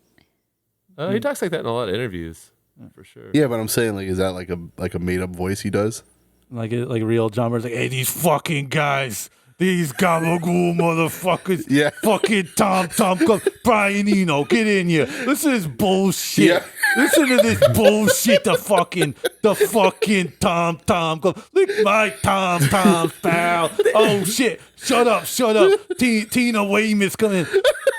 E: He talks like that in a lot of interviews, for sure.
D: Yeah, but I'm saying like, is that like a made up voice he does?
B: Like real John Burns, like, hey, these fucking guys, these gabagool motherfuckers,
D: Yeah.
B: fucking Tom, Brian Eno, get in here. Listen to this bullshit.
D: Yeah.
B: Listen to this bullshit. The fucking Tom, go, lick my Tom, pal. Oh shit, shut up. Tina Weymouth's coming.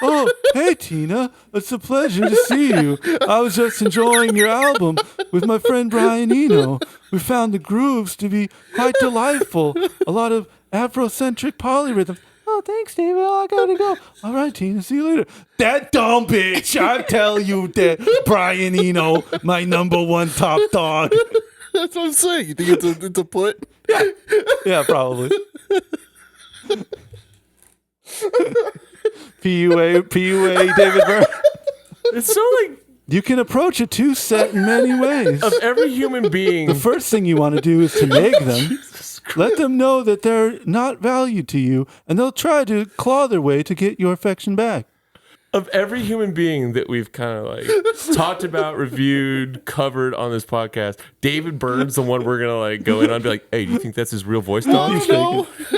B: Oh, hey Tina, it's a pleasure to see you. I was just enjoying your album with my friend Brian Eno. We found the grooves to be quite delightful. A lot of Afrocentric polyrhythms. Oh, thanks, David. I gotta go. All right, Tina, see you later. That dumb bitch. I tell you that Brian Eno, my number one top dog.
D: That's what I'm saying. You think it's a put?
B: Yeah, probably. PUA, David Byrne.
E: It's so like
B: You can approach a two-set in many ways.
E: of every human being.
B: The first thing you want to do is to nag them. Let them know that they're not valued to you, and they'll try to claw their way to get your affection back.
E: Of every human being that we've kind of like talked about, reviewed, covered on this podcast, David Byrne's the one we're gonna like go in on and be like, hey, do you think that's his real voice, dog?
D: I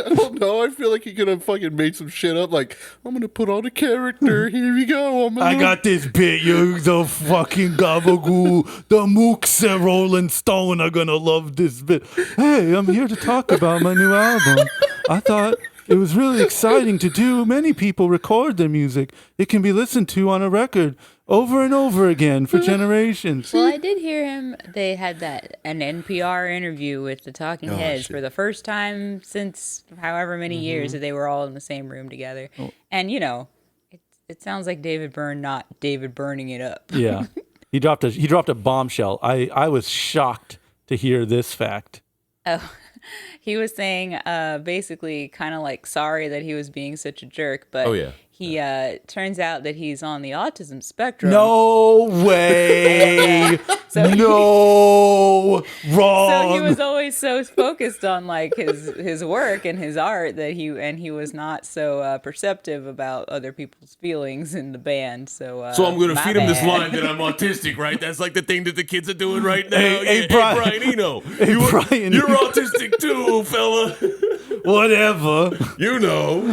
D: don't know. I feel like he could have fucking made some shit up. Like, I'm gonna put on a character. Here we go.
B: I got this bit. You the fucking gabagoo. The mooks and Rolling Stone are gonna love this bit. Hey, I'm here to talk about my new album. I thought it was really exciting to do. Many people record their music. It can be listened to on a record over and over again for generations.
C: Well, I did hear him. They had an NPR interview with the Talking Heads for the first time since however many years that they were all in the same room together. And, you know, it sounds like David Byrne, not David burning it up.
B: Yeah. He dropped a bombshell. I was shocked to hear this fact.
C: Oh, he was saying basically kind of like sorry that he was being such a jerk, but he turns out that he's on the autism spectrum.
B: No way. No, wrong.
C: So he was always so focused on like his work and his art that he was not so perceptive about other people's feelings in the band. So
E: I'm gonna feed him this
C: bad.
E: line that I'm autistic, right? That's like the thing that the kids are doing right now.
B: Hey,
E: Brian Eno,
B: Brian.
E: you're autistic too, fella.
B: Whatever.
E: You know.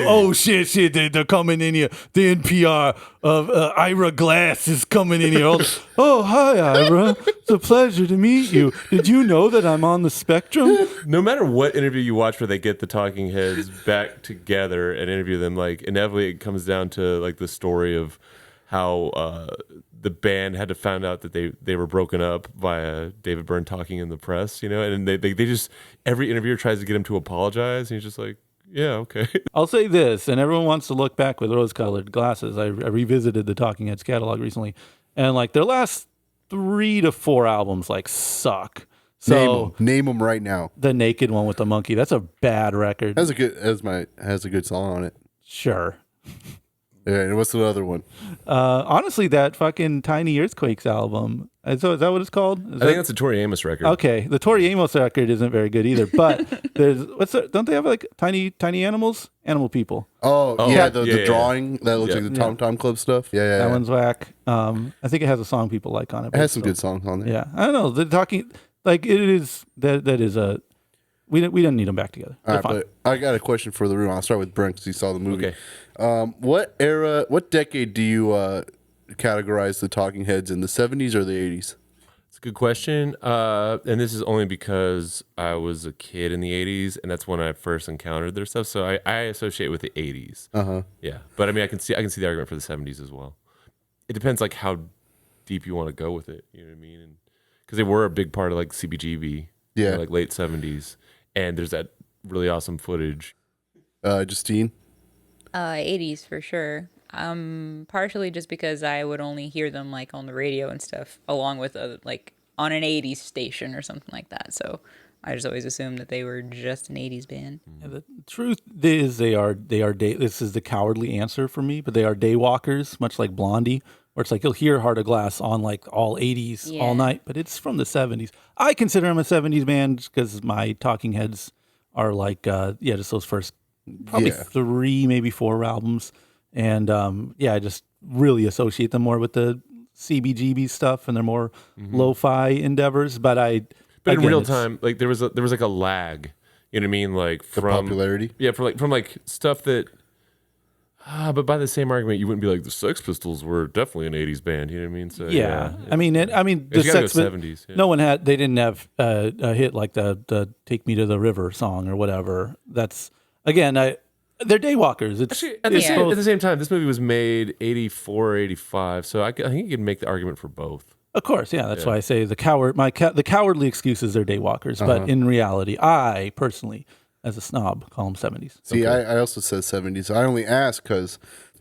B: Oh shit! They're coming in here. The NPR of Ira Glass is coming in here. Oh, hi, Ira. It's a pleasure to meet you. Did you know that I'm on the spectrum?
E: No matter what interview you watch where they get the Talking Heads back together and interview them, like inevitably it comes down to like the story of how the band had to find out that they were broken up by David Byrne talking in the press, you know, and they just, every interviewer tries to get him to apologize, and he's just like, yeah, okay.
B: I'll say this, and everyone wants to look back with rose-colored glasses. I revisited the Talking Heads catalog recently, and like their last 3 to 4 albums like suck. So
D: name them right now.
B: The Naked one with the monkey, that's a bad record.
D: Has a good song on it.
B: Sure.
D: Yeah, and what's the other one?
B: Honestly, that fucking Tiny Earthquakes album. Is that what it's called?
E: I think that's a Tori Amos record.
B: Okay, the Tori Amos record isn't very good either. But don't they have like tiny animals, animal people?
D: The drawing that looks like the Tom Tom Club stuff. Yeah.
B: That one's whack. I think it has a song people like on it.
D: It has some good songs on there.
B: Yeah, I don't know. The Talking, like it is that is a. We didn't need them back together.
D: All right, but I got a question for the room. I'll start with Brent because he saw the movie.
E: Okay.
D: What decade do you categorize the Talking Heads in, the 70s or the 80s?
E: It's a good question. And this is only because I was a kid in the 80s, and that's when I first encountered their stuff. So I associate with the 80s.
D: Uh-huh.
E: Yeah. But I mean, I can see the argument for the 70s as well. It depends like how deep you want to go with it. You know what I mean? Because they were a big part of like CBGB.
D: Yeah.
E: Like late 70s. And there's that really awesome footage.
D: Justine?
C: 80s for sure. Partially just because I would only hear them like on the radio and stuff, along with like on an 80s station or something like that. So I just always assumed that they were just an 80s band.
B: Yeah, the truth is they are this is the cowardly answer for me, but they are daywalkers, much like Blondie, where it's like you'll hear Heart of Glass on like all 80s all night, but it's from the 70s. I consider them a 70s band because my Talking Heads are like just those first probably 3, maybe 4 albums. And I just really associate them more with the CBGB stuff and their more lo-fi endeavors. But
E: in real time, like there was like a lag. You know what I mean? Like from
D: popularity.
E: Yeah, from stuff that. But by the same argument, you wouldn't be like the Sex Pistols were definitely an '80s band. You know what I mean? So
B: I mean the Sex
E: '70s. Yeah.
B: No one had. They didn't have a hit like the "Take Me to the River" song or whatever. That's again, they're daywalkers.
E: Actually, at the same time, this movie was made 84, 85, so I think you can make the argument for both.
B: Of course, yeah. That's why I say the cowardly excuses are daywalkers. But in reality, I personally as a snob, call them 70s.
D: See, I also said 70s. I only asked because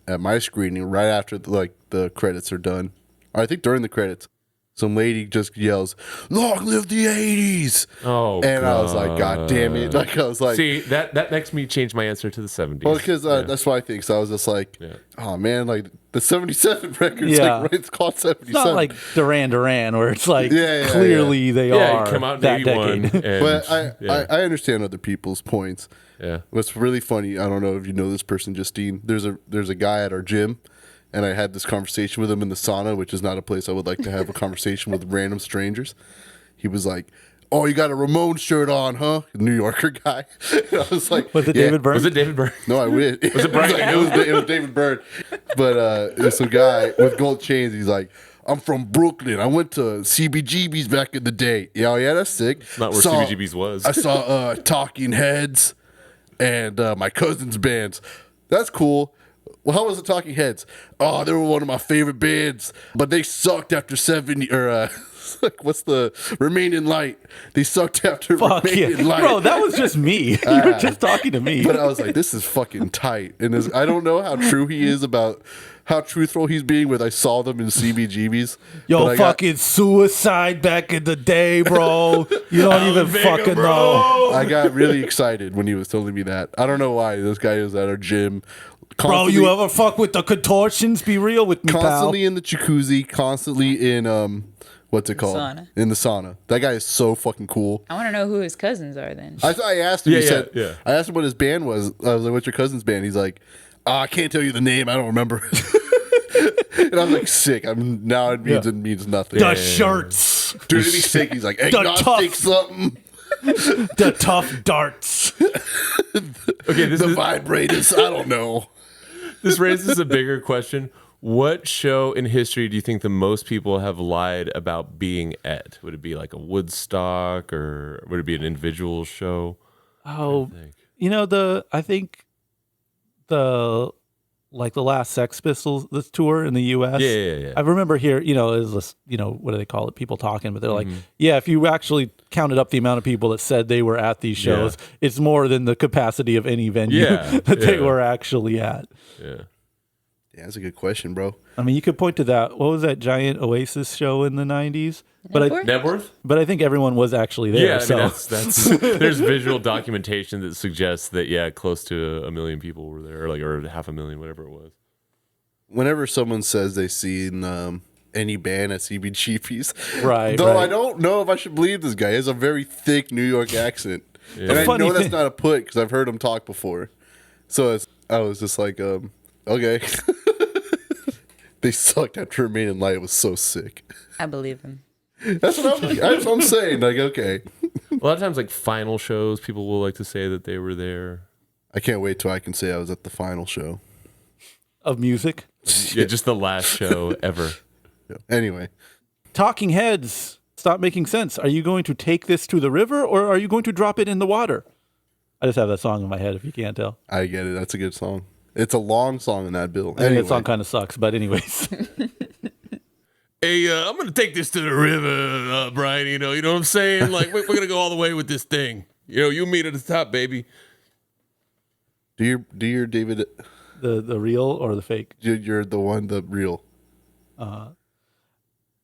D: at my screening, right after the credits are done, or I think during the credits, some lady just yells, "Long live the 80s!"
E: Oh,
D: and I was like, God damn it. Like, I was like,
E: see, that makes me change my answer to the 70s.
D: well, because that's what I think. So I was just like, oh man, like the 77 records,
B: Yeah.
D: like, right, it's called 77.
B: It's not like Duran Duran where it's like clearly they are
E: come out in
B: that
E: 81.
B: decade.
E: And,
D: But I understand other people's points.
E: yeah.
D: What's really funny, I don't know if you know this person, Justine. There's a guy at our gym, and I had this conversation with him in the sauna, which is not a place I would like to have a conversation with random strangers. He was like, "Oh, you got a Ramon shirt on, huh?" New Yorker guy. And I was like,
B: Was it
D: "Yeah."
B: David Byrne?
E: Was it David Byrne?
D: No, I wish. Was it Brian? It was David Byrne. But it was some guy with gold chains. He's like, "I'm from Brooklyn. I went to CBGB's back in the day." Yeah, that's sick.
E: Not where CBGB's was.
D: I saw Talking Heads and my cousin's bands. That's cool. Well, how was the Talking Heads? Oh, they were one of my favorite bands, but they sucked after 70 or like, what's the Remaining Light? They sucked after
B: Fuck
D: Remaining
B: yeah.
D: Light.
B: Bro, that was just me. You were just talking to me.
D: But I was like, this is fucking tight. And I don't know how true he is about how truthful he's being with I saw them in CBGBs.
B: Yo, fucking suicide back in the day, bro. You don't even fucking know.
D: I got really excited when he was telling me that. I don't know why. This guy is at our gym.
B: Bro, you ever fuck with the contortions? Be real with me,
D: Constantly
B: pal.
D: in the jacuzzi, constantly in, what's it called?
C: Sauna.
D: In the sauna. That guy is so fucking cool.
C: I want to know who his cousins are then.
D: I asked him,
E: Yeah.
D: I asked him what his band was. I was like, what's your cousin's band? He's like, I can't tell you the name. I don't remember. And I'm like, sick. It means nothing.
B: The shirts.
D: Dude, it'd be sick. He's like, agnostic something.
B: The tough darts.
E: Okay,
D: The vibrators. I don't know.
E: this raises a bigger question. What show in history do you think the most people have lied about being at? Would it be like a Woodstock, or would it be an individual show?
B: Oh, I think the last Sex Pistols this tour in the U.S.
E: Yeah.
B: I remember here, it was this, what do they call it? People talking, but they're like, yeah, if you actually counted up the amount of people that said they were at these shows, it's more than the capacity of any venue that they were actually at.
E: Yeah.
D: Yeah, that's a good question, bro.
B: I mean, you could point to that. What was that giant Oasis show in the 90s?
E: Nebworth?
B: But I think everyone was actually there.
E: Yeah, I
B: so.
E: mean, that's there's visual documentation that suggests that close to 1 million people were there, or 500,000, whatever it was.
D: Whenever someone says they've seen any band at CBGB's,
B: Right.
D: I don't know if I should believe this guy. He has a very thick New York accent, and I know that's not a put because I've heard him talk before. So I was just like, okay. They sucked after Remaining Light. It was so sick.
C: I believe him.
D: That's what I'm saying. Like, okay.
E: A lot of times, like final shows, people will like to say that they were there.
D: I can't wait till I can say I was at the final show.
B: Of music.
E: Yeah, just the last show ever.
D: Yeah. Anyway.
B: Talking Heads, Stop Making Sense. Are you going to take this to the river or are you going to drop it in the water? I just have that song in my head if you can't tell.
D: I get it. That's a good song. It's a long song in that bill.
B: I think that song kind of sucks, but anyways.
E: Hey, I'm gonna take this to the river, Brian. You know what I'm saying? Like, we're gonna go all the way with this thing. You meet at the top, baby.
D: Do your David?
B: The real or the fake?
D: You're the one, the real.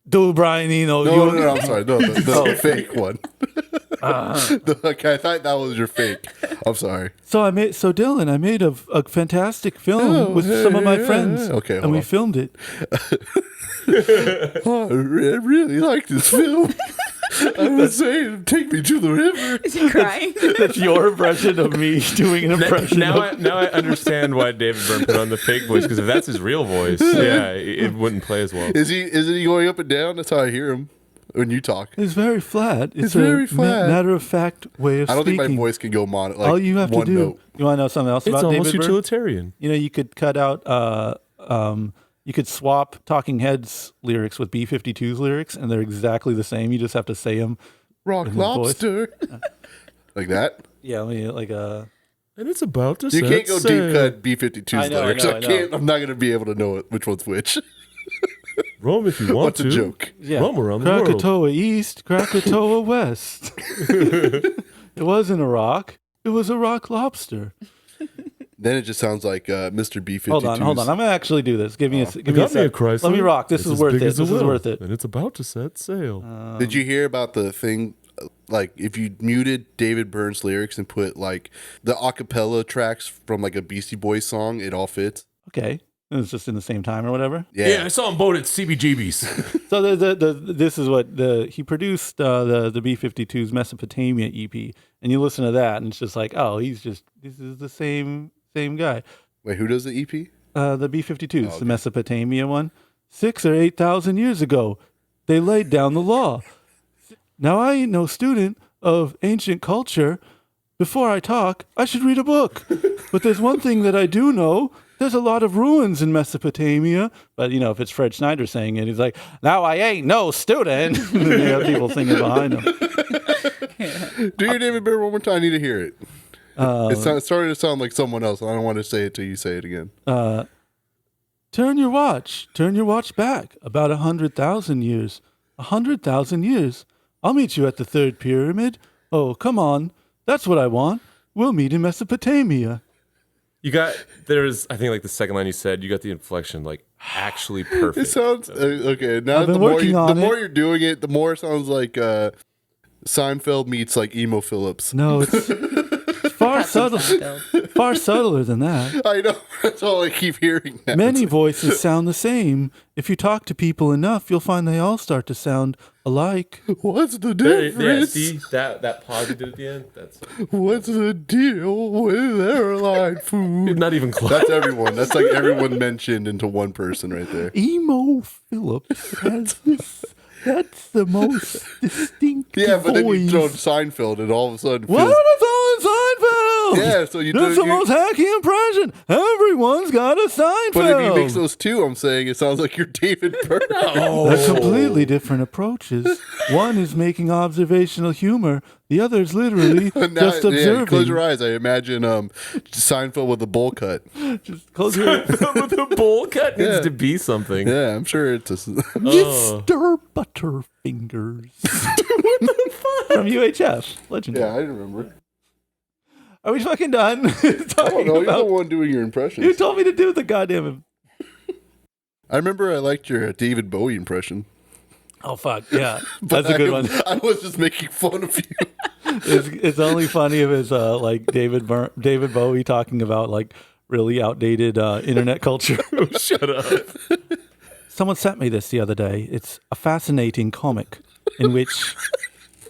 B: Do Brian,
D: No, I'm sorry. No, the fake one. Okay, I thought that was your fake. I'm sorry.
B: So Dylan, I made a fantastic film with some of my friends.
D: Okay,
B: and we filmed it.
D: Oh, I really like this film. I was saying, take me to the river.
C: Is he crying?
B: That's your impression of me doing an impression.
E: Now I understand why David Byrne put on the fake voice, because if that's his real voice, it wouldn't play as well.
D: Isn't he going up and down? That's how I hear him when you talk.
B: It's very flat. It's
D: very flat.
B: Matter of fact way of
D: I don't
B: speaking.
D: think my voice can go mono. Like
B: all you have to
D: one
B: do.
D: note.
B: You want to know something else
E: It's
B: about
E: almost
B: David Byrne?
E: utilitarian.
B: You could cut out. You could swap Talking Heads lyrics with B-52's lyrics, and they're exactly the same. You just have to say them.
D: Rock
B: in the voice.
D: lobster. Like that?
B: Yeah, like
E: And it's about to
D: You can't go deep cut B-52's
B: I know,
D: lyrics.
B: I know.
D: I'm not going to be able to know which one's which.
E: Roam if you want
D: What's
E: to.
D: a joke?
B: yeah.
E: Roam around the world.
B: Krakatoa East, Krakatoa West. It wasn't Iraq. It was a rock lobster.
D: Then it just sounds like Mr. B-52.
B: Hold on. I'm going to actually do this. Give me a sec. Let me rock. This is worth it. This is worth it.
E: And it's about to set sail.
D: Did you hear about the thing, like, if you muted David Byrne's lyrics and put, like, the acapella tracks from, like, a Beastie Boys song, it all fits?
B: Okay. It's just in the same time or whatever?
E: Yeah, I saw him boat at CBGB's.
B: So this is what he produced the B-52's Mesopotamia EP, and you listen to that, and it's just like, oh, this is the same guy.
D: Wait, who does the EP?
B: The B-52's, the Mesopotamia one. 6,000 or 8,000 years ago, they laid down the law. Now I ain't no student of ancient culture. Before I talk, I should read a book. But there's one thing that I do know. There's a lot of ruins in Mesopotamia. But, if it's Fred Schneider saying it, he's like, now I ain't no student. And you have people singing behind him.
D: Do your David Byrne one more time. I need to hear it. It's starting to sound like someone else. I don't want to say it till you say it again.
B: Turn your watch back about 100,000 years. 100,000 years. I'll meet you at the third pyramid. Oh, come on. That's what I want. We'll meet in Mesopotamia.
E: There's, I think, like the second line you said, you got the inflection, like, actually perfect.
D: It sounds, okay, now the more you're doing it, the more it sounds like Seinfeld meets, like, Emo Phillips.
B: No, it's far subtler than that.
D: I know. That's all I keep hearing now.
B: Many voices sound the same. If you talk to people enough, you'll find they all start to sound alike.
D: What's the difference?
E: Yeah, see that pause you did at the end?
D: What's the deal with airline food?
E: Not even close.
D: That's everyone. That's like everyone mentioned into one person right there.
B: Emo Phillips has this. That's the most distinct
D: Yeah, but
B: voice.
D: then you throw Seinfeld and all of a sudden
B: What
D: feels...
B: is on Seinfeld?
D: Yeah, so you
B: That's
D: do...
B: the most hacky impression. Everyone's got a Seinfeld.
D: But if you mix those two, I'm saying it sounds like you're David Byrne.
B: They're completely different approaches. One is making observational humor. The other is literally just observing.
D: Yeah, close your eyes. I imagine Seinfeld with a bowl cut.
B: Just close your eyes.
E: With the bowl cut needs to be something.
D: Yeah, I'm sure it's a...
B: Mr. Butterfingers. From UHF. Legendary.
D: Yeah, I remember.
B: Are we fucking done?
D: I don't know. You're the one doing your impressions.
B: You told me to do the goddamn...
D: I remember I liked your David Bowie impression.
B: Oh, fuck. Yeah. That's a good one.
D: I was just making fun of you.
B: It's only funny if it's like David Bowie talking about like really outdated internet culture.
E: Shut up.
B: Someone sent me this the other day. It's a fascinating comic in which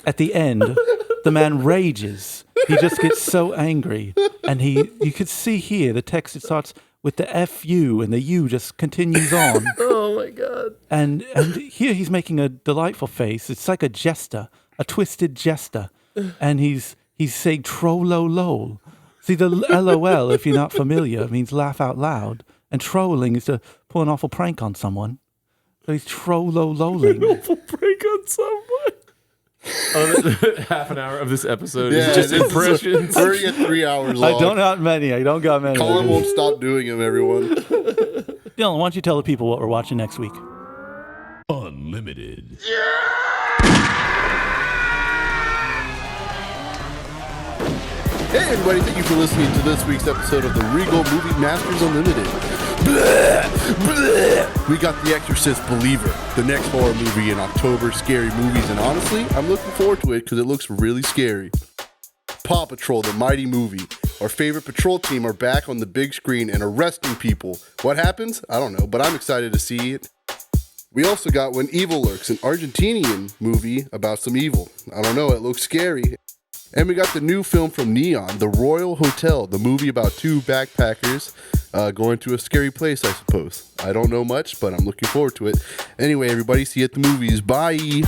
B: at the end the man rages. He just gets so angry, and you could see here the text, it starts with the FU and the U just continues on.
E: Oh my god.
B: And here he's making a delightful face. It's like a jester, a twisted jester. And he's saying trollo-lol. See, the LOL, if you're not familiar, means laugh out loud. And trolling is to pull an awful prank on someone. So he's trollo-lolling.
E: Awful prank on someone. Half an hour of this episode is just
D: this
E: impressions.
D: We're already at 3 hours long.
B: I don't got many.
D: Colin won't stop doing them, everyone.
B: Dylan, why don't you tell the people what we're watching next week?
A: Unlimited.
D: Hey everybody, thank you for listening to this week's episode of the Regal Movie Masters Unlimited. We got The Exorcist Believer, the next horror movie in October, scary movies, and honestly, I'm looking forward to it because it looks really scary. Paw Patrol, the mighty movie. Our favorite patrol team are back on the big screen and arresting people. What happens? I don't know, but I'm excited to see it. We also got When Evil Lurks, an Argentinian movie about some evil. I don't know, it looks scary. And we got the new film from Neon, The Royal Hotel, the movie about two backpackers going to a scary place, I suppose. I don't know much, but I'm looking forward to it. Anyway, everybody, see you at the movies. Bye!